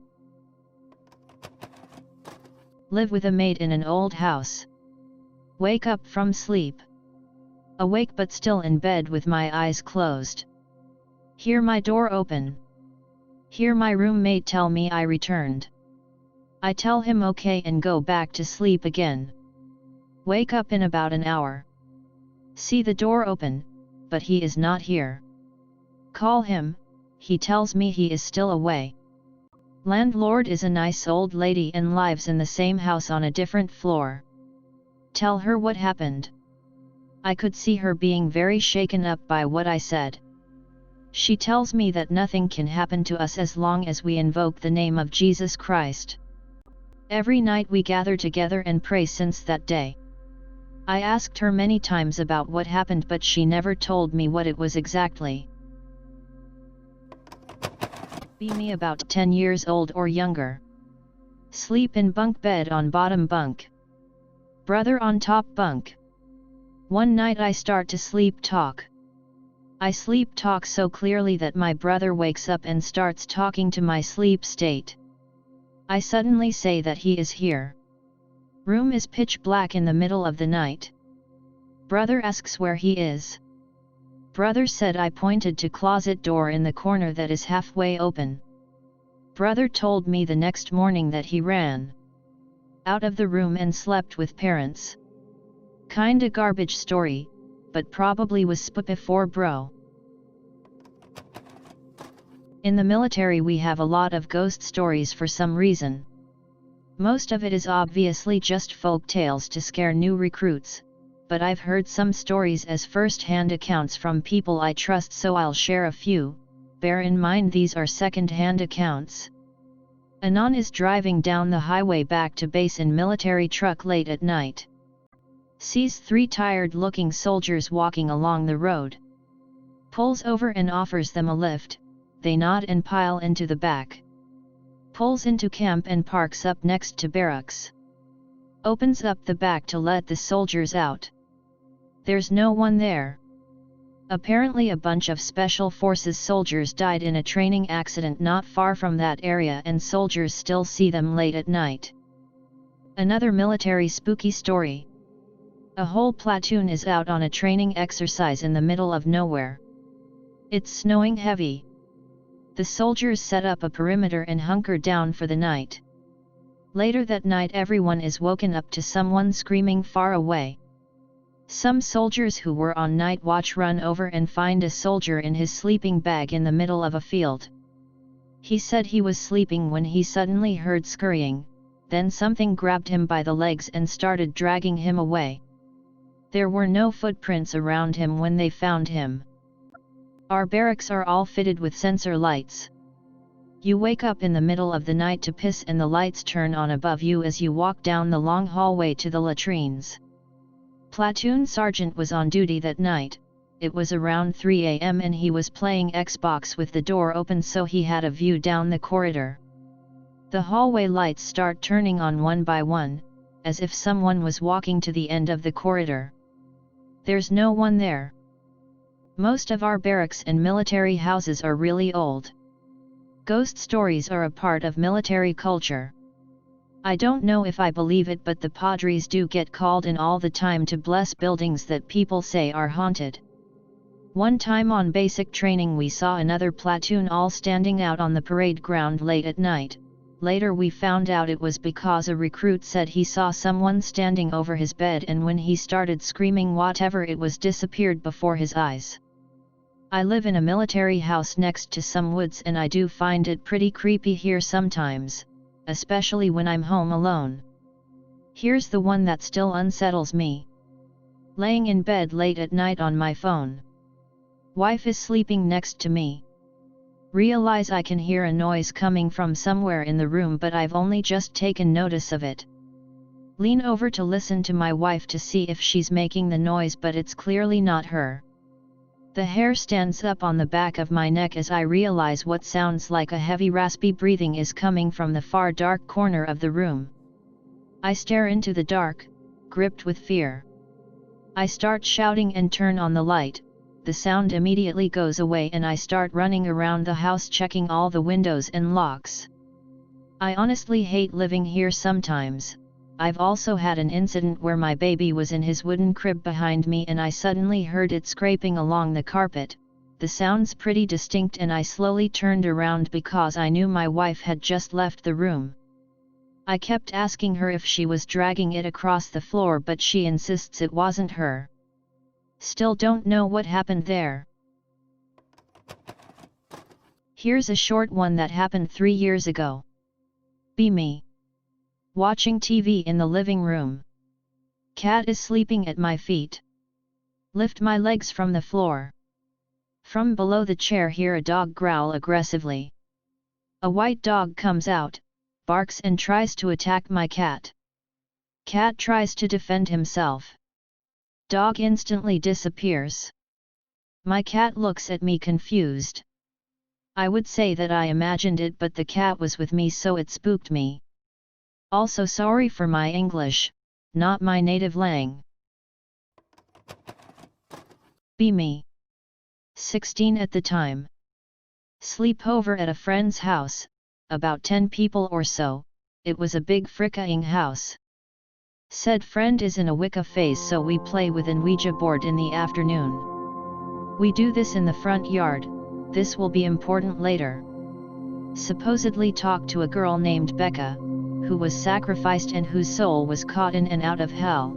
Live with a maid in an old house. Wake up from sleep. Awake but still in bed with my eyes closed. Hear my door open. Hear my roommate tell me I returned. I tell him okay and go back to sleep again. Wake up in about an hour. See the door open, but he is not here. Call him, he tells me he is still away. Landlord is a nice old lady and lives in the same house on a different floor. Tell her what happened. I could see her being very shaken up by what I said. She tells me that nothing can happen to us as long as we invoke the name of Jesus Christ. Every night we gather together and pray since that day. I asked her many times about what happened, but she never told me what it was exactly. Be me about 10 years old or younger. Sleep in bunk bed on bottom bunk. Brother on top bunk. One night I start to sleep talk. I sleep talk so clearly that my brother wakes up and starts talking to my sleep state. I suddenly say that he is here. Room is pitch black in the middle of the night. Brother asks where he is. Brother said I pointed to closet door in the corner that is halfway open. Brother told me the next morning that he ran out of the room and slept with parents. Kinda garbage story, but probably was sp before bro. In the military we have a lot of ghost stories for some reason. Most of it is obviously just folk tales to scare new recruits, but I've heard some stories as first-hand accounts from people I trust, so I'll share a few. Bear in mind these are second-hand accounts. Anon is driving down the highway back to base in military truck late at night. Sees 3 tired-looking soldiers walking along the road. Pulls over and offers them a lift. They nod and pile into the back. Pulls into camp and parks up next to barracks. Opens up the back to let the soldiers out. There's no one there. Apparently a bunch of Special Forces soldiers died in a training accident not far from that area, and soldiers still see them late at night. Another military spooky story. A whole platoon is out on a training exercise in the middle of nowhere. It's snowing heavy. The soldiers set up a perimeter and hunker down for the night. Later that night everyone is woken up to someone screaming far away. Some soldiers who were on night watch run over and find a soldier in his sleeping bag in the middle of a field. He said he was sleeping when he suddenly heard scurrying, then something grabbed him by the legs and started dragging him away. There were no footprints around him when they found him. Our barracks are all fitted with sensor lights. You wake up in the middle of the night to piss and the lights turn on above you as you walk down the long hallway to the latrines. Platoon sergeant was on duty that night. It was around 3 a.m. and he was playing Xbox with the door open, so he had a view down the corridor. The hallway lights start turning on one by one, as if someone was walking to the end of the corridor. There's no one there. Most of our barracks and military houses are really old. Ghost stories are a part of military culture. I don't know if I believe it, but the padres do get called in all the time to bless buildings that people say are haunted. One time on basic training we saw another platoon all standing out on the parade ground late at night. Later we found out it was because a recruit said he saw someone standing over his bed, and when he started screaming whatever it was disappeared before his eyes. I live in a military house next to some woods and I do find it pretty creepy here sometimes, especially when I'm home alone. Here's the one that still unsettles me. Laying in bed late at night on my phone. Wife is sleeping next to me. Realize I can hear a noise coming from somewhere in the room, but I've only just taken notice of it. Lean over to listen to my wife to see if she's making the noise, but it's clearly not her. The hair stands up on the back of my neck as I realize what sounds like a heavy raspy breathing is coming from the far dark corner of the room. I stare into the dark, gripped with fear. I start shouting and turn on the light. The sound immediately goes away and I start running around the house checking all the windows and locks. I honestly hate living here sometimes. I've also had an incident where my baby was in his wooden crib behind me and I suddenly heard it scraping along the carpet. The sound's pretty distinct and I slowly turned around because I knew my wife had just left the room. I kept asking her if she was dragging it across the floor, but she insists it wasn't her. Still don't know what happened there. Here's a short one that happened 3 years ago. Be me. Watching TV in the living room. Cat is sleeping at my feet. Lift my legs from the floor. From below the chair hear a dog growl aggressively. A white dog comes out, barks and tries to attack my cat. Cat tries to defend himself. Dog instantly disappears. My cat looks at me confused. I would say that I imagined it, but the cat was with me, so it spooked me. Also sorry for my English, not my native lang. Be me. 16 at the time. Sleepover at a friend's house, about 10 people or so. It was a big fricking house. Said friend is in a Wicca phase, so we play with an Ouija board in the afternoon. We do this in the front yard. This will be important later. Supposedly talked to a girl named Becca, who was sacrificed and whose soul was caught in and out of hell.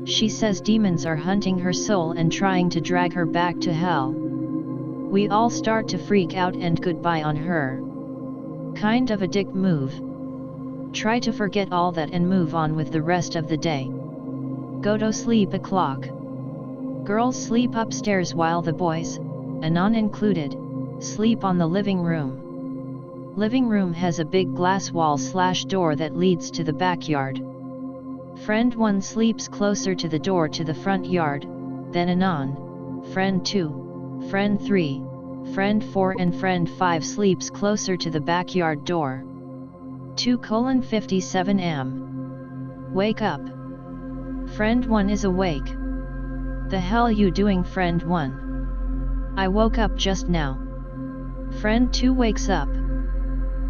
She says demons are hunting her soul and trying to drag her back to hell. We all start to freak out and goodbye on her. Kind of a dick move. Try to forget all that and move on with the rest of the day. Go to sleep o'clock. Girls sleep upstairs while the boys, anon included, sleep on the living room. Living room has a big glass wall/door that leads to the backyard. Friend 1 sleeps closer to the door to the front yard, then anon, friend 2, friend 3, friend 4 and friend 5 sleeps closer to the backyard door. 2:57 am. Wake up. Friend 1 is awake. The hell you doing, friend 1? I woke up just now. Friend 2 wakes up.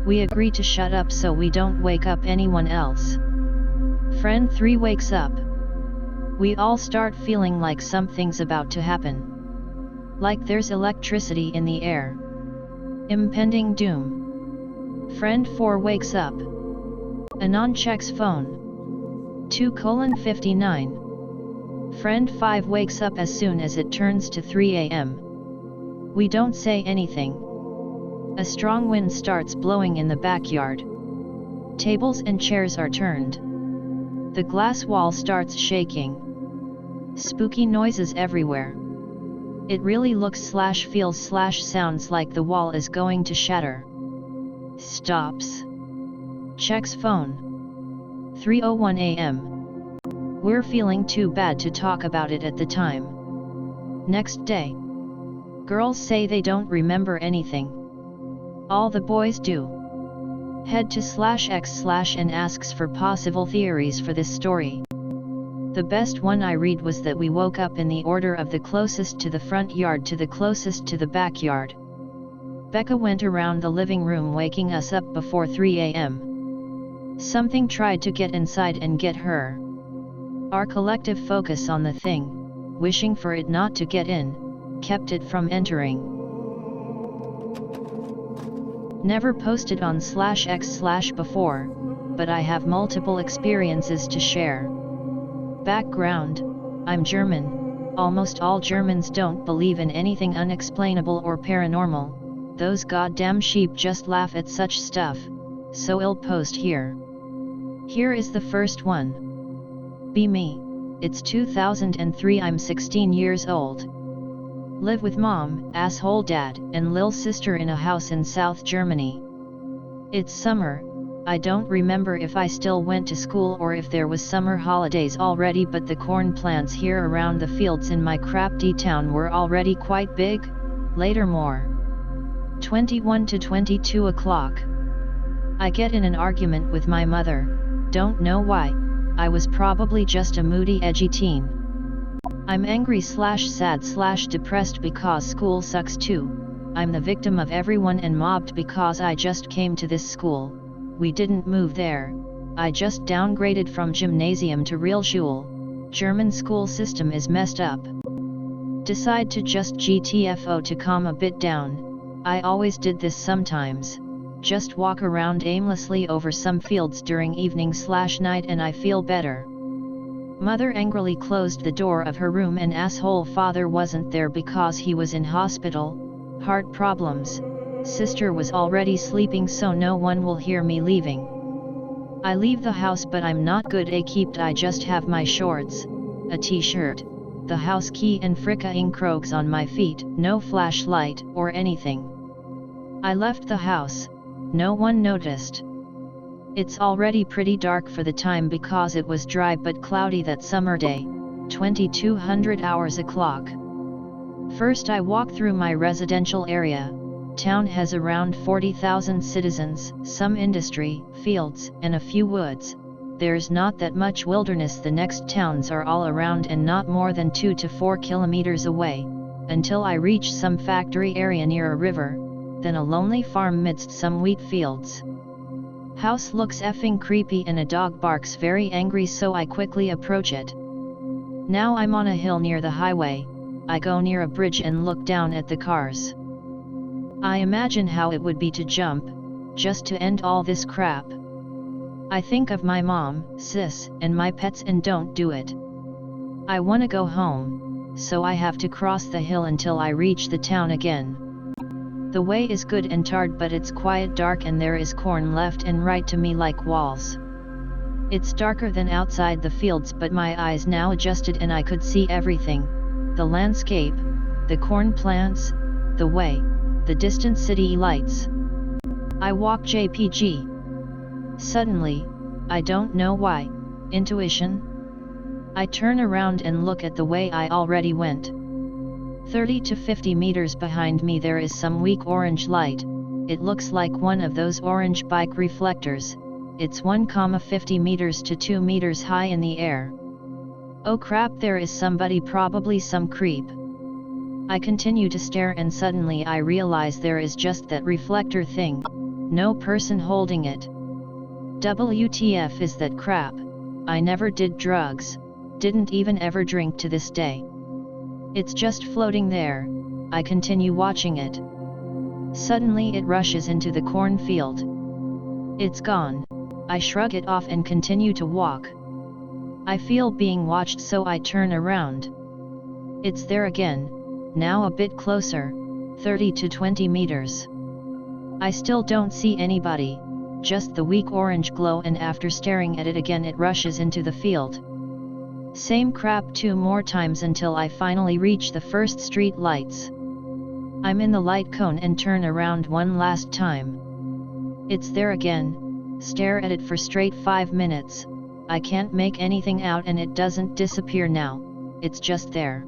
We agree to shut up so we don't wake up anyone else. Friend 3 wakes up. We all start feeling like something's about to happen. Like there's electricity in the air. Impending doom. Friend 4 wakes up. Anon checks phone. 2:59. Friend 5 wakes up as soon as it turns to 3 am. We don't say anything. A strong wind starts blowing in the backyard. Tables and chairs are turned. The glass wall starts shaking. Spooky noises everywhere. It really looks/feels/sounds like the wall is going to shatter. Stops. Checks phone. 3:01 am. We're feeling too bad to talk about it at the time. Next day. Girls say they don't remember anything. All the boys do. Head to /x/ and asks for possible theories for this story. The best one I read was that we woke up in the order of the closest to the front yard to the closest to the backyard. Becca went around the living room waking us up before 3 am. Something tried to get inside and get her. Our collective focus on the thing, wishing for it not to get in, kept it from entering. Never posted on /x/ before, but I have multiple experiences to share. Background: I'm German. Almost all Germans don't believe in anything unexplainable or paranormal. Those goddamn sheep just laugh at such stuff, so I'll post here. Here is the first one. Be me. It's 2003. I'm 16 years old. Live with mom, asshole dad, and lil sister in a house in South Germany. It's summer. I don't remember if I still went to school or if there was summer holidays already, but the corn plants here around the fields in my crafty town were already quite big. Later more. 21 to 22 o'clock. I get in an argument with my mother, don't know why. I was probably just a moody, edgy teen. I'm angry/sad/depressed because school sucks too. I'm the victim of everyone and mobbed because I just came to this school. We didn't move there. I just downgraded from gymnasium to Realschule. German school system is messed up. Decide to just GTFO to calm a bit down. I always did this sometimes. just walk around aimlessly over some fields during evening/night and I feel better. Mother angrily closed the door of her room and asshole father wasn't there because he was in hospital, heart problems. Sister was already sleeping so no one will hear me leaving. I leave the house but I'm not good equipped. I just have my shorts, a t-shirt, the house key and fricka-ing croaks on my feet, no flashlight or anything. I left the house, no one noticed. It's already pretty dark for the time because it was dry but cloudy that summer day, 2200 hours o'clock. First I walk through my residential area. Town has around 40,000 citizens, some industry, fields, and a few woods. There's not that much wilderness. The next towns are all around and not more than 2 to 4 kilometers away, until I reach some factory area near a river, then a lonely farm midst some wheat fields. House looks effing creepy and a dog barks very angry so I quickly approach it. Now I'm on a hill near the highway. I go near a bridge and look down at the cars. I imagine how it would be to jump, just to end all this crap. I think of my mom, sis, and my pets and don't do it. I wanna go home, so I have to cross the hill until I reach the town again. The way is good and tarred but it's quiet dark and there is corn left and right to me like walls. It's darker than outside the fields but my eyes now adjusted and I could see everything, the landscape, the corn plants, the way, the distant city lights. I walk JPG. Suddenly, I don't know why, intuition? I turn around and look at the way I already went. 30 to 50 meters behind me there is some weak orange light. It looks like one of those orange bike reflectors. It's 1,50 meters to 2 meters high in the air. Oh crap, there is somebody, probably some creep. I continue to stare and suddenly I realize there is just that reflector thing. No person holding it. WTF is that crap? I never did drugs, didn't even ever drink to this day. It's just floating there. I continue watching it. Suddenly it rushes into the cornfield. It's gone. I shrug it off and continue to walk. I feel being watched so I turn around. It's there again, now a bit closer, 30 to 20 meters. I still don't see anybody, just the weak orange glow and after staring at it again it rushes into the field. Same crap 2 more times until I finally reach the first street lights. I'm in the light cone and turn around one last time. It's there again, stare at it for straight 5 minutes, I can't make anything out and it doesn't disappear now, it's just there.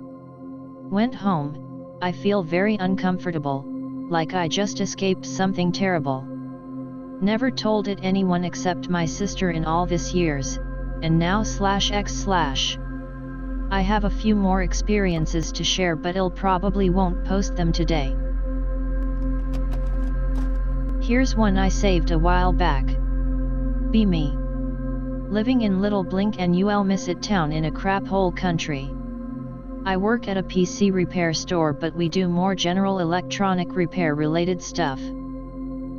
Went home, I feel very uncomfortable, like I just escaped something terrible. Never told it anyone except my sister in all this years, and now /x/. I have a few more experiences to share but I'll probably won't post them today. Here's one I saved a while back. Be me. Living in Little Blink and UL Miss It town in a crap hole country. I work at a PC repair store but we do more general electronic repair related stuff.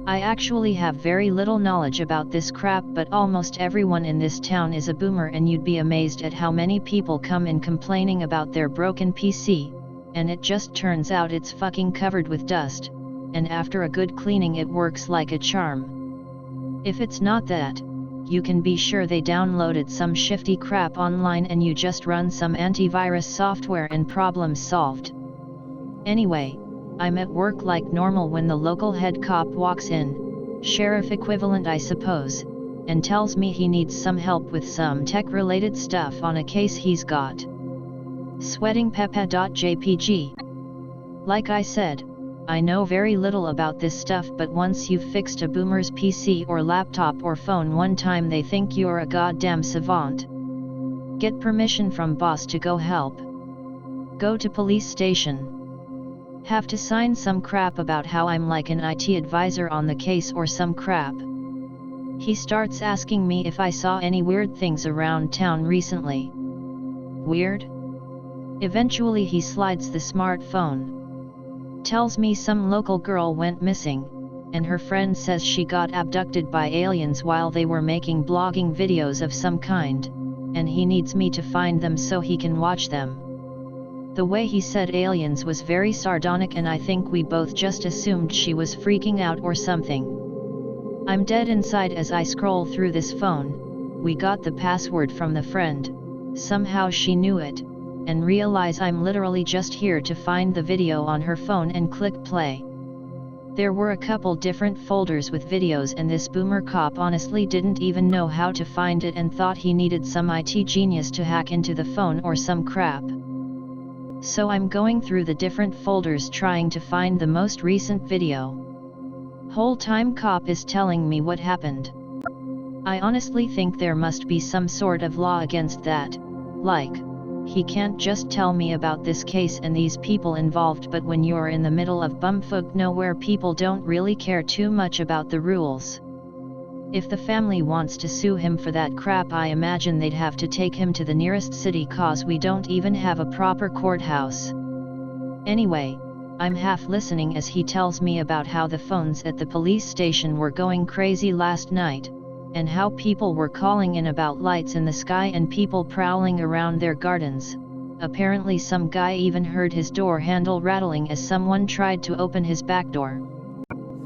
I actually have very little knowledge about this crap but almost everyone in this town is a boomer and you'd be amazed at how many people come in complaining about their broken PC, and it just turns out it's fucking covered with dust, and after a good cleaning it works like a charm. If it's not that, you can be sure they downloaded some shifty crap online and you just run some antivirus software and problem solved. Anyway, I'm at work like normal when the local head cop walks in, sheriff equivalent I suppose, and tells me he needs some help with some tech-related stuff on a case he's got. Sweating peppa.jpg. Like I said, I know very little about this stuff but once you've fixed a boomer's PC or laptop or phone one time they think you're a goddamn savant. Get permission from boss to go help. Go to police station. Have to sign some crap about how I'm like an IT advisor on the case or some crap. He starts asking me if I saw any weird things around town recently. Weird? Eventually he slides the smartphone. Tells me some local girl went missing, and her friend says she got abducted by aliens while they were making blogging videos of some kind, and he needs me to find them so he can watch them. The way he said aliens was very sardonic, and I think we both just assumed she was freaking out or something. I'm dead inside as I scroll through this phone. We got the password from the friend, somehow she knew it, and realize I'm literally just here to find the video on her phone and click play. There were a couple different folders with videos, and this boomer cop honestly didn't even know how to find it and thought he needed some IT genius to hack into the phone or some crap. So I'm going through the different folders trying to find the most recent video. Whole time cop is telling me what happened. I honestly think there must be some sort of law against that, like, he can't just tell me about this case and these people involved, but when you're in the middle of bumfuck nowhere, people don't really care too much about the rules. If the family wants to sue him for that crap, I imagine they'd have to take him to the nearest city, cause we don't even have a proper courthouse. Anyway, I'm half listening as he tells me about how the phones at the police station were going crazy last night, and how people were calling in about lights in the sky and people prowling around their gardens. Apparently some guy even heard his door handle rattling as someone tried to open his back door.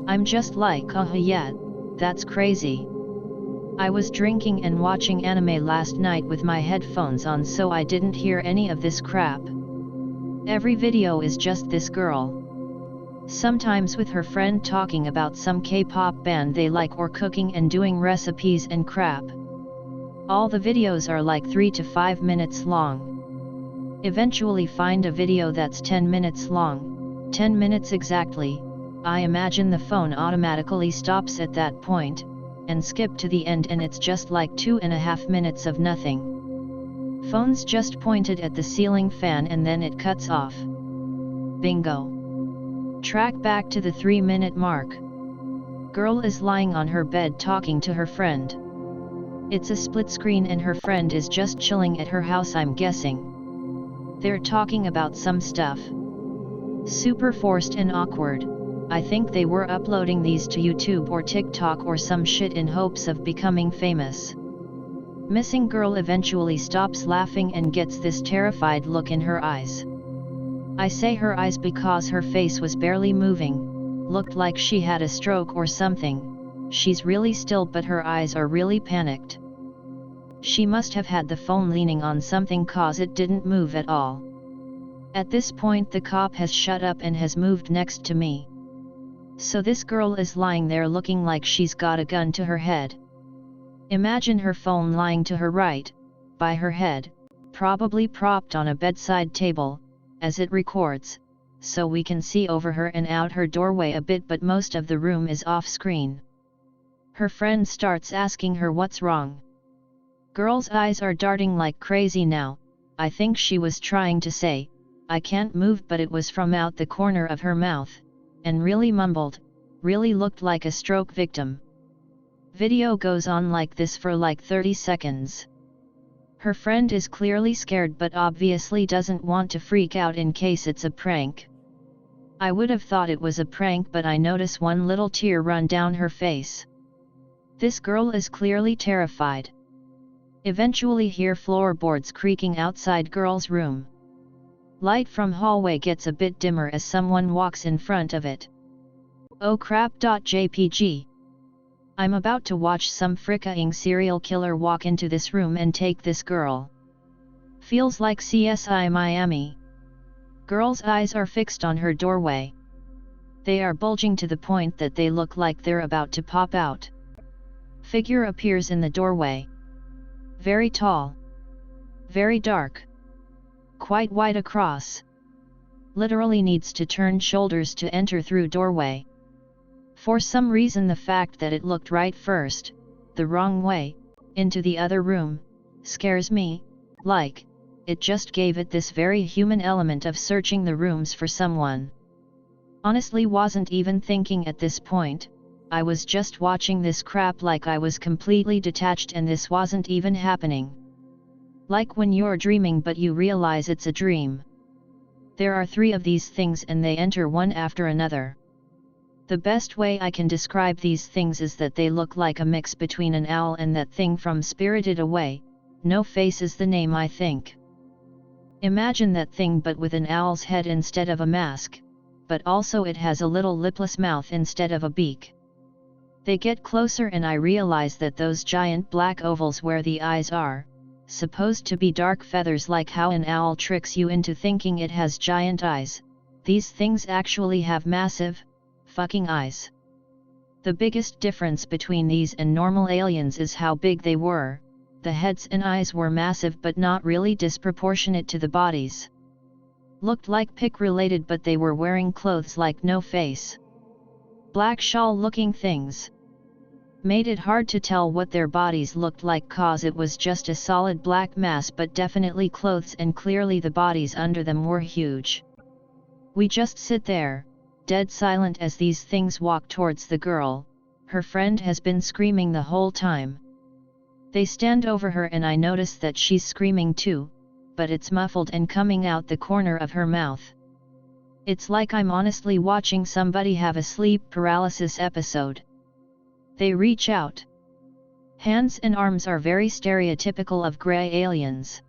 I'm just like, yeah, that's crazy. I was drinking and watching anime last night with my headphones on, so I didn't hear any of this crap. Every video is just this girl. Sometimes with her friend talking about some K-pop band they like, or cooking and doing recipes and crap. All the videos are like 3 to 5 minutes long. Eventually find a video that's 10 minutes long, 10 minutes exactly. I imagine the phone automatically stops at that point, and skip to the end, and it's just like 2.5 minutes of nothing. Phone's just pointed at the ceiling fan and then it cuts off. Bingo. Track back to the 3-minute mark. Girl is lying on her bed talking to her friend. It's a split screen and her friend is just chilling at her house, I'm guessing. They're talking about some stuff. Super forced and awkward. I think they were uploading these to YouTube or TikTok or some shit in hopes of becoming famous. Missing girl eventually stops laughing and gets this terrified look in her eyes. I say her eyes because her face was barely moving, looked like she had a stroke or something. She's really still, but her eyes are really panicked. She must have had the phone leaning on something cause it didn't move at all. At this point the cop has shut up and has moved next to me. So this girl is lying there looking like she's got a gun to her head. Imagine her phone lying to her right, by her head, probably propped on a bedside table, as it records, so we can see over her and out her doorway a bit, but most of the room is off screen. Her friend starts asking her what's wrong. Girl's eyes are darting like crazy now. I think she was trying to say, I can't move, but it was from out the corner of her mouth, and really mumbled, really looked like a stroke victim. Video goes on like this for like 30 seconds. Her friend is clearly scared but obviously doesn't want to freak out in case it's a prank. I would have thought it was a prank, but I notice one little tear run down her face. This girl is clearly terrified. Eventually hear floorboards creaking outside girl's room. Light from hallway gets a bit dimmer as someone walks in front of it. Oh crap. JPG. I'm about to watch some freaking serial killer walk into this room and take this girl. Feels like CSI Miami. Girl's eyes are fixed on her doorway. They are bulging to the point that they look like they're about to pop out. Figure appears in the doorway. Very tall. Very dark. Quite wide across. Literally needs to turn shoulders to enter through doorway. For some reason the fact that it looked right first, the wrong way, into the other room, scares me, like, it just gave it this very human element of searching the rooms for someone. Honestly wasn't even thinking at this point, I was just watching this crap like I was completely detached and this wasn't even happening. Like when you're dreaming but you realize it's a dream. There are 3 of these things and they enter one after another. The best way I can describe these things is that they look like a mix between an owl and that thing from Spirited Away. No Face is the name, I think. Imagine that thing but with an owl's head instead of a mask, but also it has a little lipless mouth instead of a beak. They get closer and I realize that those giant black ovals where the eyes are, supposed to be dark feathers like how an owl tricks you into thinking it has giant eyes, these things actually have massive, fucking eyes. The biggest difference between these and normal aliens is how big they were. The heads and eyes were massive but not really disproportionate to the bodies. Looked like pic-related but they were wearing clothes like No Face. Black shawl-looking things. Made it hard to tell what their bodies looked like cause it was just a solid black mass but definitely clothes and clearly the bodies under them were huge. We just sit there, dead silent as these things walk towards the girl. Her friend has been screaming the whole time. They stand over her and I notice that she's screaming too, but it's muffled and coming out the corner of her mouth. It's like I'm honestly watching somebody have a sleep paralysis episode. They reach out. Hands and arms are very stereotypical of grey aliens.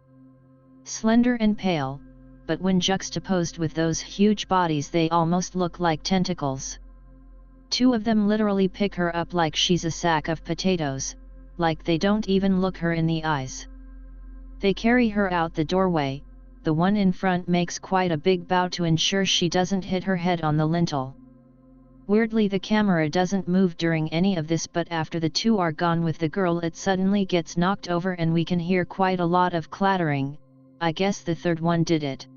Slender and pale, but when juxtaposed with those huge bodies they almost look like tentacles. Two of them literally pick her up like she's a sack of potatoes, like they don't even look her in the eyes. They carry her out the doorway. The one in front makes quite a big bow to ensure she doesn't hit her head on the lintel. Weirdly the camera doesn't move during any of this but after the two are gone with the girl it suddenly gets knocked over and we can hear quite a lot of clattering. I guess the third one did it.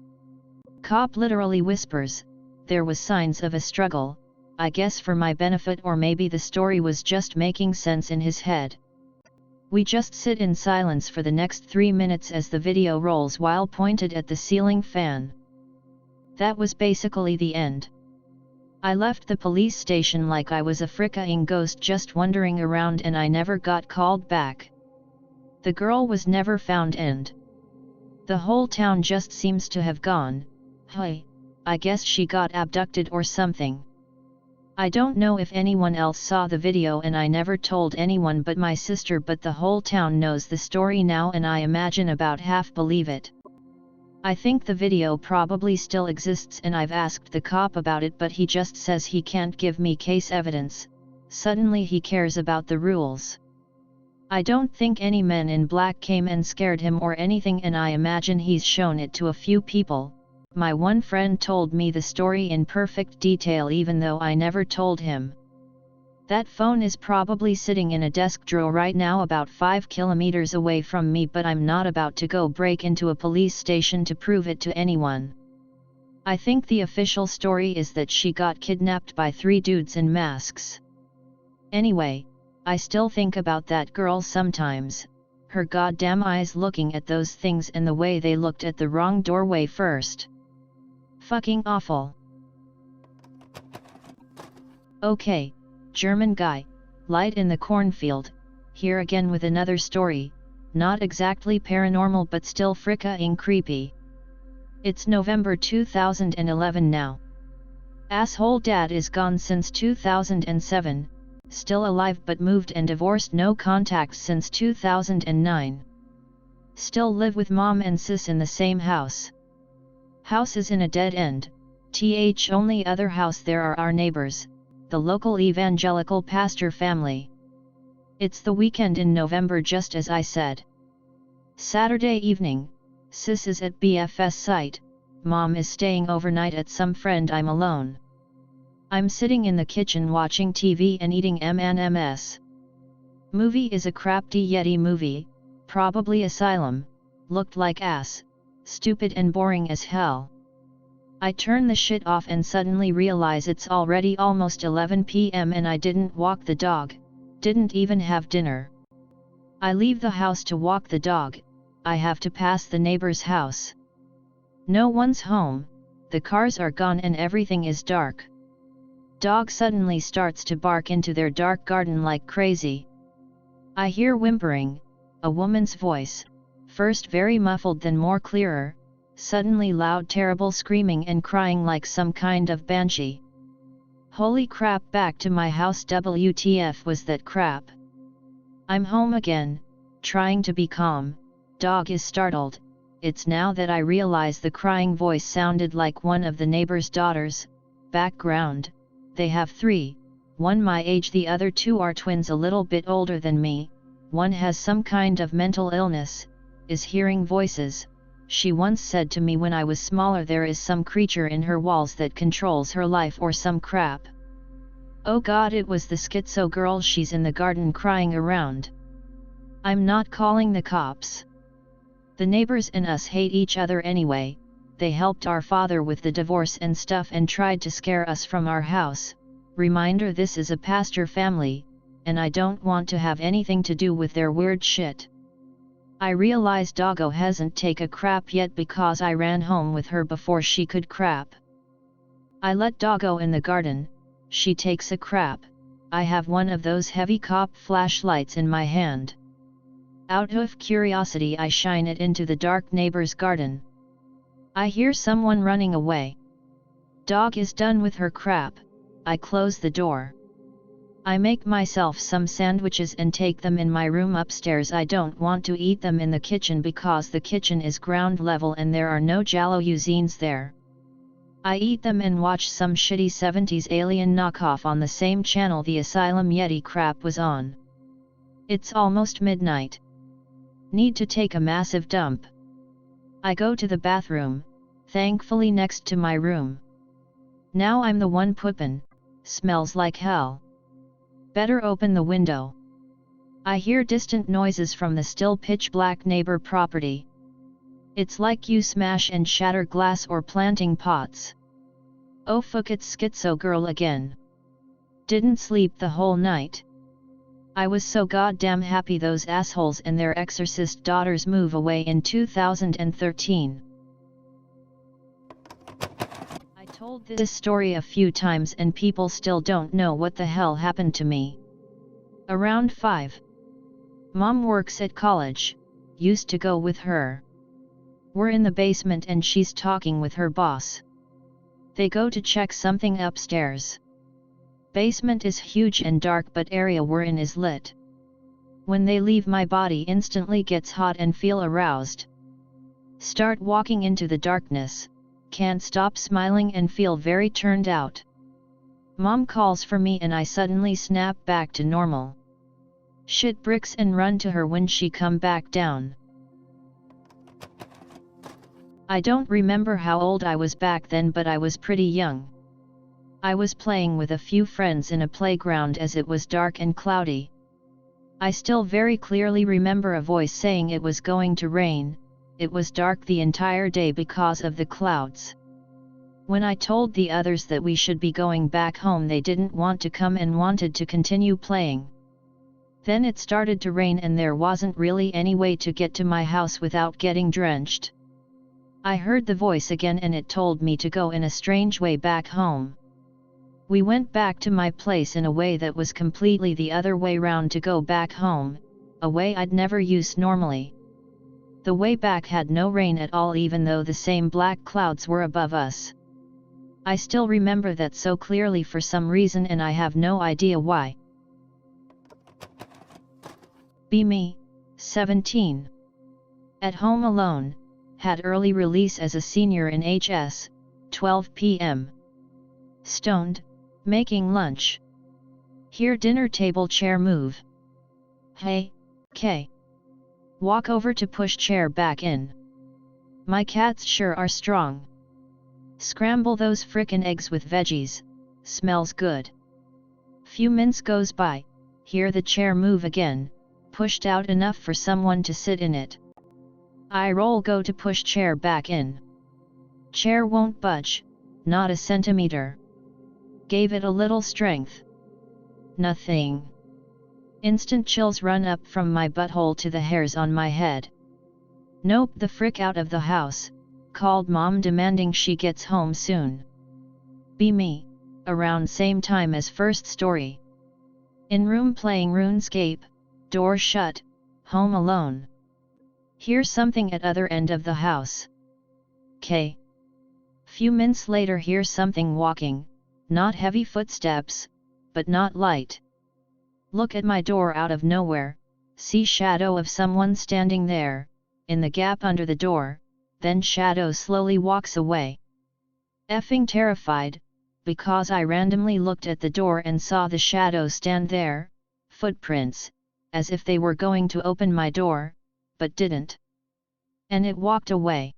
Cop literally whispers, there was signs of a struggle, I guess for my benefit or maybe the story was just making sense in his head. We just sit in silence for the next 3 minutes as the video rolls while pointed at the ceiling fan. That was basically the end. I left the police station like I was a freaking ghost just wandering around and I never got called back. The girl was never found and the whole town just seems to have gone, hey, I guess she got abducted or something. I don't know if anyone else saw the video and I never told anyone but my sister but the whole town knows the story now and I imagine about half believe it. I think the video probably still exists and I've asked the cop about it but he just says he can't give me case evidence. Suddenly he cares about the rules. I don't think any men in black came and scared him or anything and I imagine he's shown it to a few people. My one friend told me the story in perfect detail even though I never told him. That phone is probably sitting in a desk drawer right now about 5 kilometers away from me but I'm not about to go break into a police station to prove it to anyone. I think the official story is that she got kidnapped by 3 dudes in masks. Anyway, I still think about that girl sometimes, her goddamn eyes looking at those things and the way they looked at the wrong doorway first. Fucking awful. Okay, German guy, light in the cornfield, here again with another story, not exactly paranormal but still fricka-ing creepy. It's November 2011 now. Asshole dad is gone since 2007, still alive but moved and divorced, no contact since 2009. Still live with mom and sis in the same house. House is in a dead end, only other house there are our neighbors, the local evangelical pastor family. It's the weekend in November just as I said. Saturday evening, sis is at BFS site, mom is staying overnight at some friend, I'm alone. I'm sitting in the kitchen watching TV and eating M&Ms. Movie is a crappy Yeti movie, probably Asylum, looked like ass, stupid and boring as hell. I turn the shit off and suddenly realize it's already almost 11 p.m. and I didn't walk the dog, didn't even have dinner. I leave the house to walk the dog, I have to pass the neighbor's house. No one's home, the cars are gone and everything is dark. Dog suddenly starts to bark into their dark garden like crazy. I hear whimpering, a woman's voice, first very muffled then more clearer, suddenly loud terrible screaming and crying like some kind of banshee. Holy crap, back to my house, WTF was that crap. I'm home again, trying to be calm. Dog is startled. It's now that I realize the crying voice sounded like one of the neighbor's daughters. Background: they have 3, one my age, the other 2 are twins a little bit older than me. One has some kind of mental illness, is hearing voices. She once said to me when I was smaller there is some creature in her walls that controls her life or some crap. Oh god, it was the schizo girl. She's in the garden crying around. I'm not calling the cops. The neighbors and us hate each other anyway. They helped our father with the divorce and stuff and tried to scare us from our house. Reminder: this is a pastor family, and I don't want to have anything to do with their weird shit. I realize doggo hasn't take a crap yet because I ran home with her before she could crap. I let doggo in the garden, she takes a crap. I have one of those heavy cop flashlights in my hand. Out of curiosity I shine it into the dark neighbor's garden. I hear someone running away. Dog is done with her crap. I close the door. I make myself some sandwiches and take them in my room upstairs. I don't want to eat them in the kitchen because the kitchen is ground level and there are no jalousines there. I eat them and watch some shitty 70s alien knockoff on the same channel the Asylum Yeti crap was on. It's almost midnight. Need to take a massive dump. I go to the bathroom, thankfully next to my room. Now I'm the one poopin', smells like hell. Better open the window. I hear distant noises from the still pitch black neighbor property. It's like you smash and shatter glass or planting pots. Oh fuck, it's schizo girl again. Didn't sleep the whole night. I was so goddamn happy those assholes and their exorcist daughters move away in 2013. I told this story a few times and people still don't know what the hell happened to me. Around 5. Mom works at college, used to go with her. We're in the basement and she's talking with her boss. They go to check something upstairs. Basement is huge and dark but area we're in is lit. When they leave my body instantly gets hot and feel aroused. Start walking into the darkness, can't stop smiling and feel very turned out. Mom calls for me and I suddenly snap back to normal. Shit bricks and run to her when she come back down. I don't remember how old I was back then but I was pretty young. I was playing with a few friends in a playground as it was dark and cloudy. I still very clearly remember a voice saying it was going to rain. It was dark the entire day because of the clouds. When I told the others that we should be going back home they didn't want to come and wanted to continue playing. Then it started to rain and there wasn't really any way to get to my house without getting drenched. I heard the voice again and it told me to go in a strange way back home. We went back to my place in a way that was completely the other way round to go back home, a way I'd never use normally. The way back had no rain at all even though the same black clouds were above us. I still remember that so clearly for some reason and I have no idea why. Be me, 17. At home alone, had early release as a senior in HS, 12 p.m. Stoned, making lunch. Hear dinner table chair move. Hey, K. Walk over to push chair back in. My cats sure are strong. Scramble those frickin' eggs with veggies, smells good. Few minutes goes by, hear the chair move again, pushed out enough for someone to sit in it. I roll go to push chair back in. Chair won't budge, not a centimeter. Gave it a little strength. Nothing. Instant chills run up from my butthole to the hairs on my head. Nope, the frick out of the house, called mom demanding she gets home soon. Be me, around same time as first story. In room playing RuneScape, door shut, home alone. Hear something at other end of the house. K. Few minutes later hear something walking, not heavy footsteps, but not light. Look at my door out of nowhere, see shadow of someone standing there, in the gap under the door, then shadow slowly walks away. Effing terrified, because I randomly looked at the door and saw the shadow stand there, footprints, as if they were going to open my door, but didn't. And it walked away.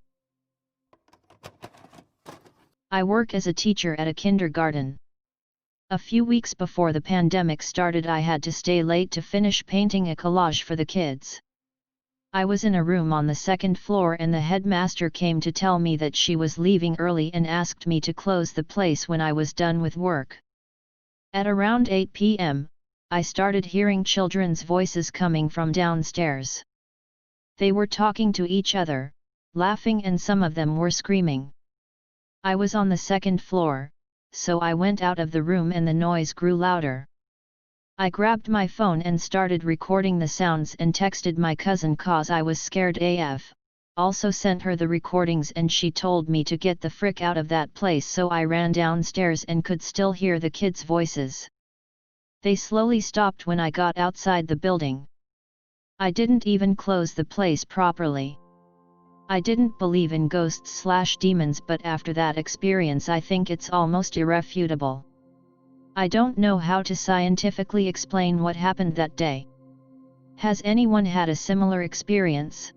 I work as a teacher at a kindergarten. A few weeks before the pandemic started, I had to stay late to finish painting a collage for the kids. I was in a room on the second floor and the headmaster came to tell me that she was leaving early and asked me to close the place when I was done with work. At around 8 p.m., I started hearing children's voices coming from downstairs. They were talking to each other, laughing, and some of them were screaming. I was on the second floor, so I went out of the room and the noise grew louder. I grabbed my phone and started recording the sounds and texted my cousin cause I was scared AF, also sent her the recordings and she told me to get the frick out of that place, so I ran downstairs and could still hear the kids' voices. They slowly stopped when I got outside the building. I didn't even close the place properly. I didn't believe in ghosts/demons, but after that experience I think it's almost irrefutable. I don't know how to scientifically explain what happened that day. Has anyone had a similar experience?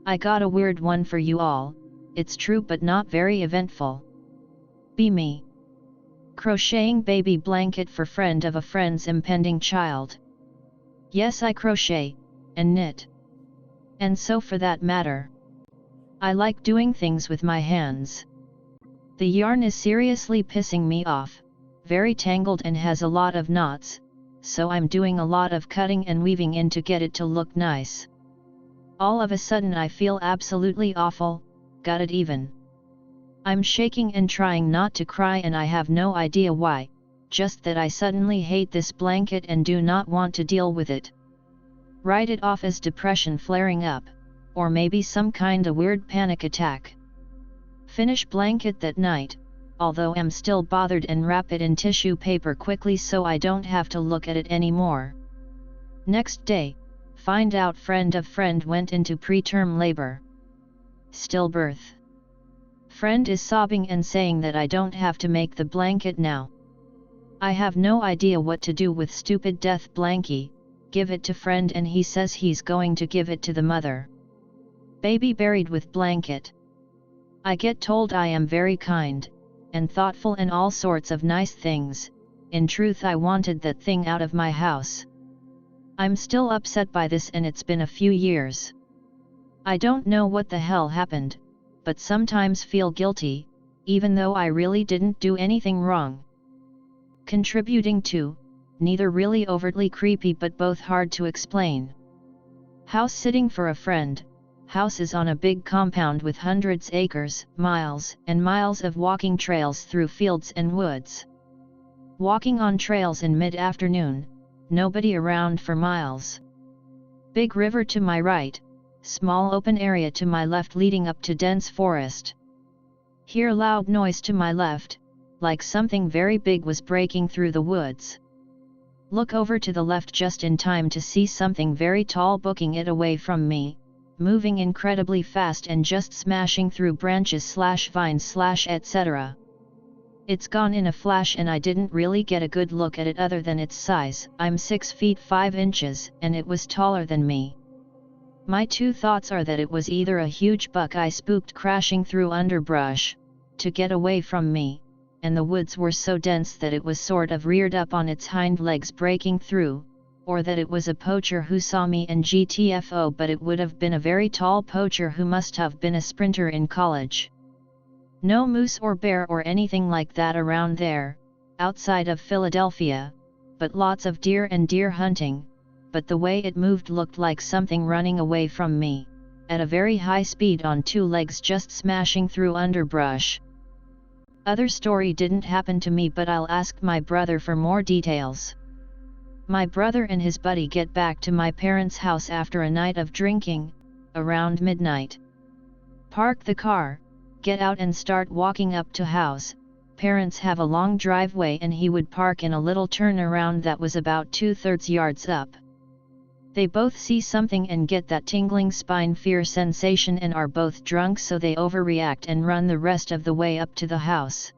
I got a weird one for you all, it's true but not very eventful. Be me. Crocheting baby blanket for friend of a friend's impending child. Yes, I crochet, and knit. And sew for that matter. I like doing things with my hands. The yarn is seriously pissing me off, very tangled and has a lot of knots, so I'm doing a lot of cutting and weaving in to get it to look nice. All of a sudden I feel absolutely awful, got it even. I'm shaking and trying not to cry and I have no idea why, just that I suddenly hate this blanket and do not want to deal with it. Write it off as depression flaring up, or maybe some kinda weird panic attack. Finish blanket that night, although I'm still bothered, and wrap it in tissue paper quickly so I don't have to look at it anymore. Next day, find out friend of friend went into preterm labor. Stillbirth. Friend is sobbing and saying that I don't have to make the blanket now. I have no idea what to do with stupid death blankie, give it to friend and he says he's going to give it to the mother. Baby buried with blanket. I get told I am very kind, and thoughtful and all sorts of nice things, in truth I wanted that thing out of my house. I'm still upset by this and it's been a few years. I don't know what the hell happened, but sometimes feel guilty, even though I really didn't do anything wrong. Contributing to, neither really overtly creepy but both hard to explain. House sitting for a friend. House is on a big compound with hundreds acres, miles and miles of walking trails through fields and woods. Walking on trails in mid-afternoon, nobody around for miles. Big river to my right, small open area to my left leading up to dense forest. Hear loud noise to my left, like something very big was breaking through the woods. Look over to the left just in time to see something very tall booking it away from me, moving incredibly fast and just smashing through branches/vines/ etc. It's gone in a flash and I didn't really get a good look at it other than its size. I'm 6 feet 5 inches and it was taller than me. My two thoughts are that it was either a huge buck I spooked crashing through underbrush to get away from me, and the woods were so dense that it was sort of reared up on its hind legs breaking through, or that it was a poacher who saw me and GTFO, but it would have been a very tall poacher who must have been a sprinter in college. No moose or bear or anything like that around there, outside of Philadelphia, but lots of deer and deer hunting, but the way it moved looked like something running away from me, at a very high speed on two legs just smashing through underbrush. Other story didn't happen to me, but I'll ask my brother for more details. My brother and his buddy get back to my parents' house after a night of drinking, around midnight. Park the car, get out and start walking up to house. Parents have a long driveway and he would park in a little turnaround that was about 2/3 yards up. They both see something and get that tingling spine fear sensation and are both drunk, so they overreact and run the rest of the way up to the house.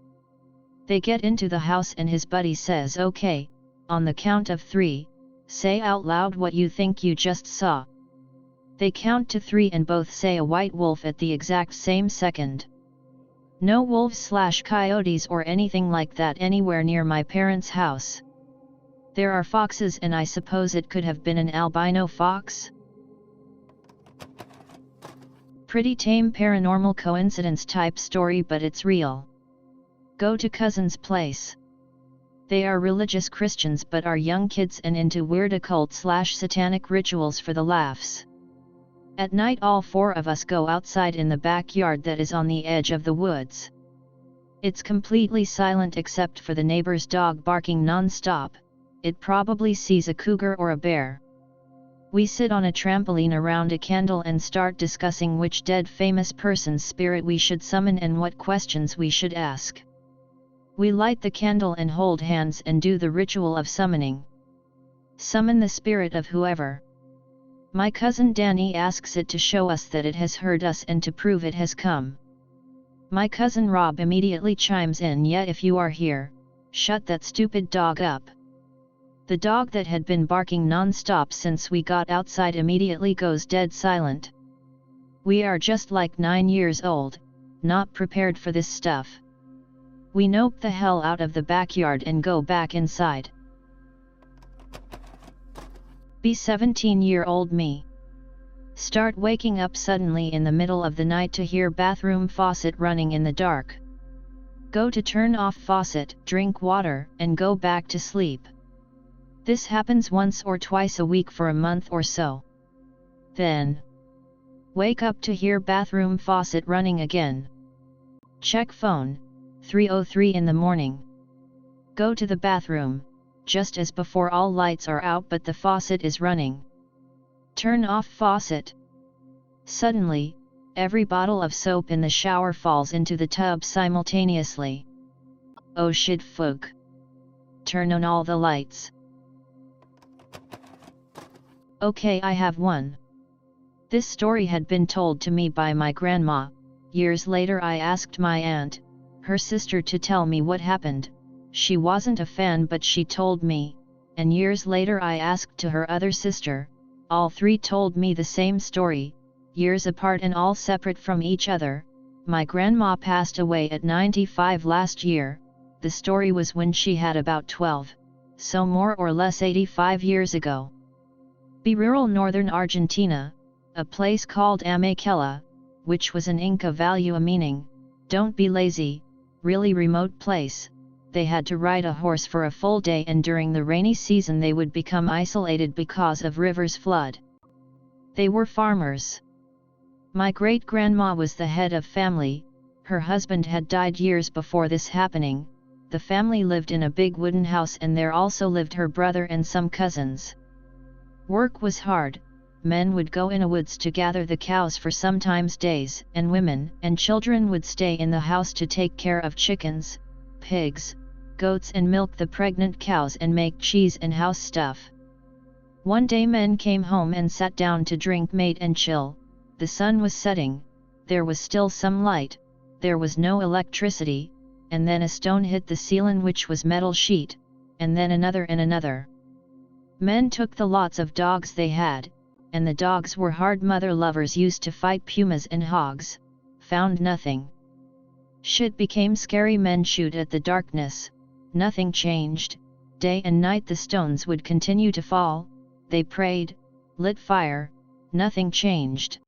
They get into the house and his buddy says, "Okay, on the count of 3, say out loud what you think you just saw." They count to 3 and both say a white wolf at the exact same second. No wolves/coyotes or anything like that anywhere near my parents' house. There are foxes and I suppose it could have been an albino fox. Pretty tame paranormal coincidence type story, but it's real. Go to cousin's place. They are religious Christians but are young kids and into weird occult/satanic rituals for the laughs. At night all 4 of us go outside in the backyard that is on the edge of the woods. It's completely silent except for the neighbor's dog barking non-stop. It probably sees a cougar or a bear. We sit on a trampoline around a candle and start discussing which dead famous person's spirit we should summon and what questions we should ask. We light the candle and hold hands and do the ritual of summoning. Summon the spirit of whoever. My cousin Danny asks it to show us that it has heard us and to prove it has come. My cousin Rob immediately chimes in, "Yeah, if you are here, shut that stupid dog up." The dog that had been barking non-stop since we got outside immediately goes dead silent. We are just like 9 years old, not prepared for this stuff. We nope the hell out of the backyard and go back inside. Be 17-year-old me. Start waking up suddenly in the middle of the night to hear bathroom faucet running in the dark. Go to turn off faucet, drink water, and go back to sleep. This happens once or twice a week for a month or so. Then, wake up to hear bathroom faucet running again. Check phone, 3:03 in the morning. Go to the bathroom, just as before all lights are out but the faucet is running. Turn off faucet. Suddenly, every bottle of soap in the shower falls into the tub simultaneously. Oh shit, fuck. Turn on all the lights. Okay, I have one. This story had been told to me by my grandma. Years later I asked my aunt, her sister, to tell me what happened. She wasn't a fan but she told me, and years later I asked to her other sister. All 3 told me the same story, years apart and all separate from each other. My grandma passed away at 95 last year. The story was when she had about 12, so more or less 85 years ago. Be rural northern Argentina, a place called Amakela, which was an Inca value meaning, don't be lazy, really remote place. They had to ride a horse for a full day and during the rainy season they would become isolated because of rivers flood. They were farmers. My great-grandma was the head of family. Her husband had died years before this happening. The family lived in a big wooden house and there also lived her brother and some cousins. Work was hard. Men would go in the woods to gather the cows for sometimes days, and women and children would stay in the house to take care of chickens, pigs, goats and milk the pregnant cows and make cheese and house stuff. One day men came home and sat down to drink mate and chill. The sun was setting, there was still some light, there was no electricity, and then a stone hit the ceiling which was metal sheet, and then another and another. Men took the lots of dogs they had, and the dogs were hard mother lovers used to fight pumas and hogs, found nothing. Shit became scary, men shoot at the darkness, nothing changed, day and night the stones would continue to fall, they prayed, lit fire, nothing changed.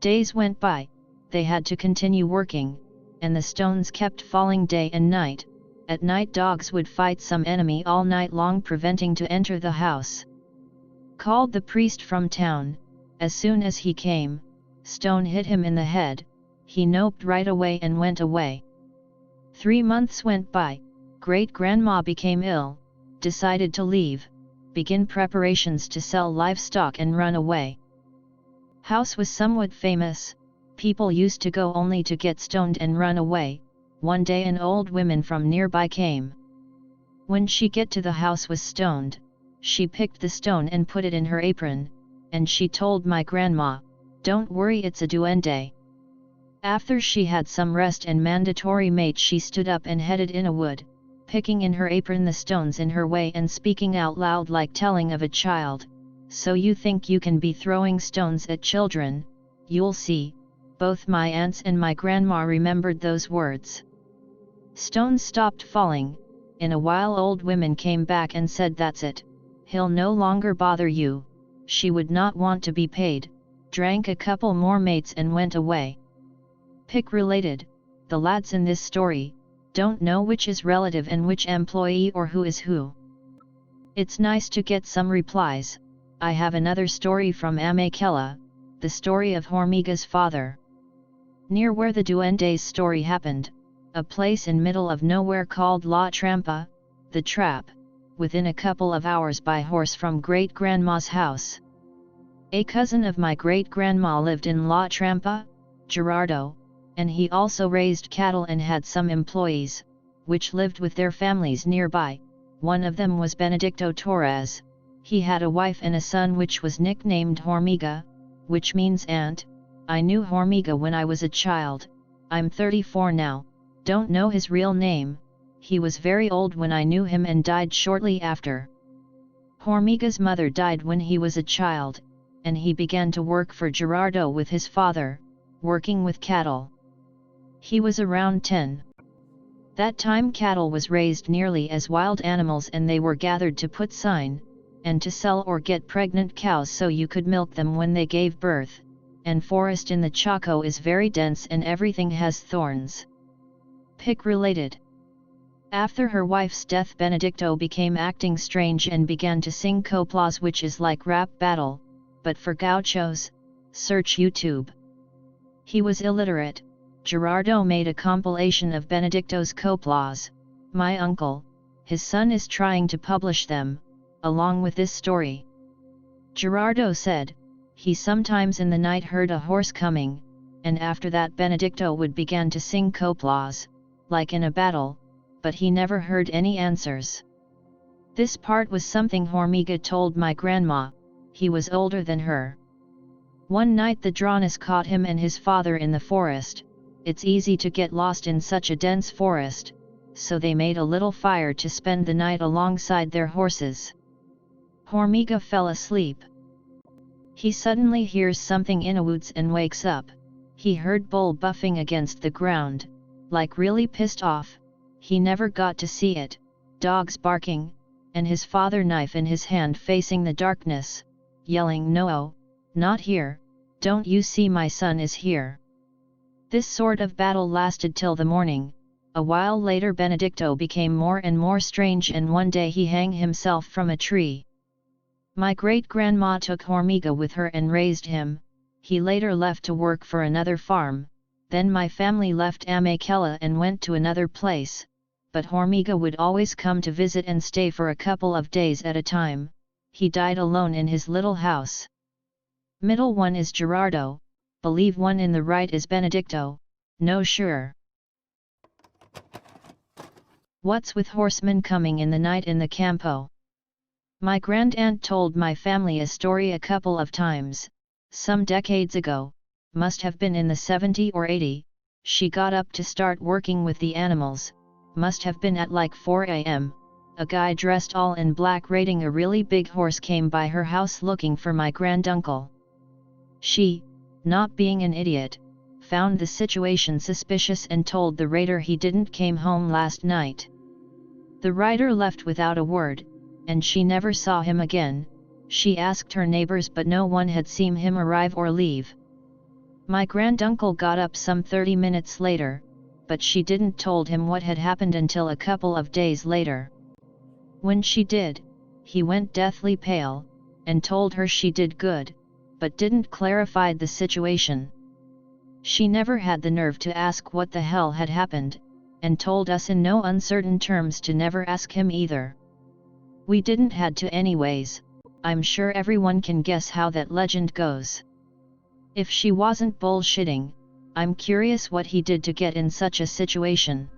Days went by, they had to continue working, and the stones kept falling day and night. At night dogs would fight some enemy all night long preventing to enter the house. Called the priest from town. As soon as he came, stone hit him in the head, he noped right away and went away. 3 months went by, great-grandma became ill, decided to leave, begin preparations to sell livestock and run away. House was somewhat famous, People used to go only to get stoned and run away. One day an old woman from nearby came. When she get to the house was stoned, she picked the stone and put it in her apron, and she told my grandma, "Don't worry, it's a duende." After she had some rest and mandatory mate, she stood up and headed in a wood, picking in her apron the stones in her way and speaking out loud like telling of a child, "So you think you can be throwing stones at children? You'll see." Both my aunts and my grandma remembered those words. Stones stopped falling. In a while old women came back and said, "That's it. He'll no longer bother you." She would not want to be paid, drank a couple more mates and went away. Pick related, the lads in this story don't know which is relative and which employee or who is who. It's nice to get some replies. I have another story from Amekela, the story of Hormiga's father. Near where the duende's story happened, a place in middle of nowhere called La Trampa, the trap, within a couple of hours by horse from great-grandma's house. A cousin of my great-grandma lived in La Trampa, Gerardo, and he also raised cattle and had some employees, which lived with their families nearby. One of them was Benedicto Torres. He had a wife and a son which was nicknamed Hormiga, which means ant. I knew Hormiga when I was a child. I'm 34 now, don't know his real name. He was very old when I knew him and died shortly after. Hormiga's mother died when he was a child, and he began to work for Gerardo with his father, working with cattle. He was around 10. That time cattle was raised nearly as wild animals and they were gathered to put sign, and to sell or get pregnant cows so you could milk them when they gave birth. And forest in the Chaco is very dense and everything has thorns. Pick related. After her wife's death, Benedicto became acting strange and began to sing coplas, which is like rap battle, but for gauchos. Search YouTube. He was illiterate. Gerardo made a compilation of Benedicto's coplas. My uncle, his son, is trying to publish them, along with this story. Gerardo said, he sometimes in the night heard a horse coming, and after that Benedicto would begin to sing coplas, like in a battle, but he never heard any answers. This part was something Hormiga told my grandma. He was older than her. One night the Drones caught him and his father in the forest. It's easy to get lost in such a dense forest, so they made a little fire to spend the night alongside their horses. Hormiga fell asleep. He suddenly hears something in the woods and wakes up. He heard bull buffing against the ground, like really pissed off. He never got to see it, dogs barking, and his father knife in his hand facing the darkness, yelling, "No, not here, don't you see my son is here?" This sort of battle lasted till the morning. A while later Benedicto became more and more strange and one day he hanged himself from a tree. My great-grandma took Hormiga with her and raised him. He later left to work for another farm. Then my family left Amekela and went to another place, but Hormiga would always come to visit and stay for a couple of days at a time. He died alone in his little house. Middle one is Gerardo, believe one in the right is Benedicto, no sure. What's with horsemen coming in the night in the campo? My grandaunt told my family a story a couple of times, some decades ago, must have been in the 70 or 80, she got up to start working with the animals, must have been at like 4 a.m. A guy dressed all in black riding a really big horse came by her house looking for my granduncle. She, not being an idiot, found the situation suspicious and told the raider he didn't came home last night. The rider left without a word, and she never saw him again. She asked her neighbors but no one had seen him arrive or leave. My granduncle got up some 30 minutes later, but she didn't told him what had happened until a couple of days later. When she did, he went deathly pale, and told her she did good, but didn't clarify the situation. She never had the nerve to ask what the hell had happened, and told us in no uncertain terms to never ask him either. We didn't had to anyways. I'm sure everyone can guess how that legend goes. If she wasn't bullshitting, I'm curious what he did to get in such a situation.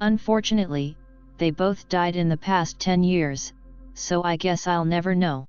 Unfortunately, they both died in the past 10 years, so I guess I'll never know.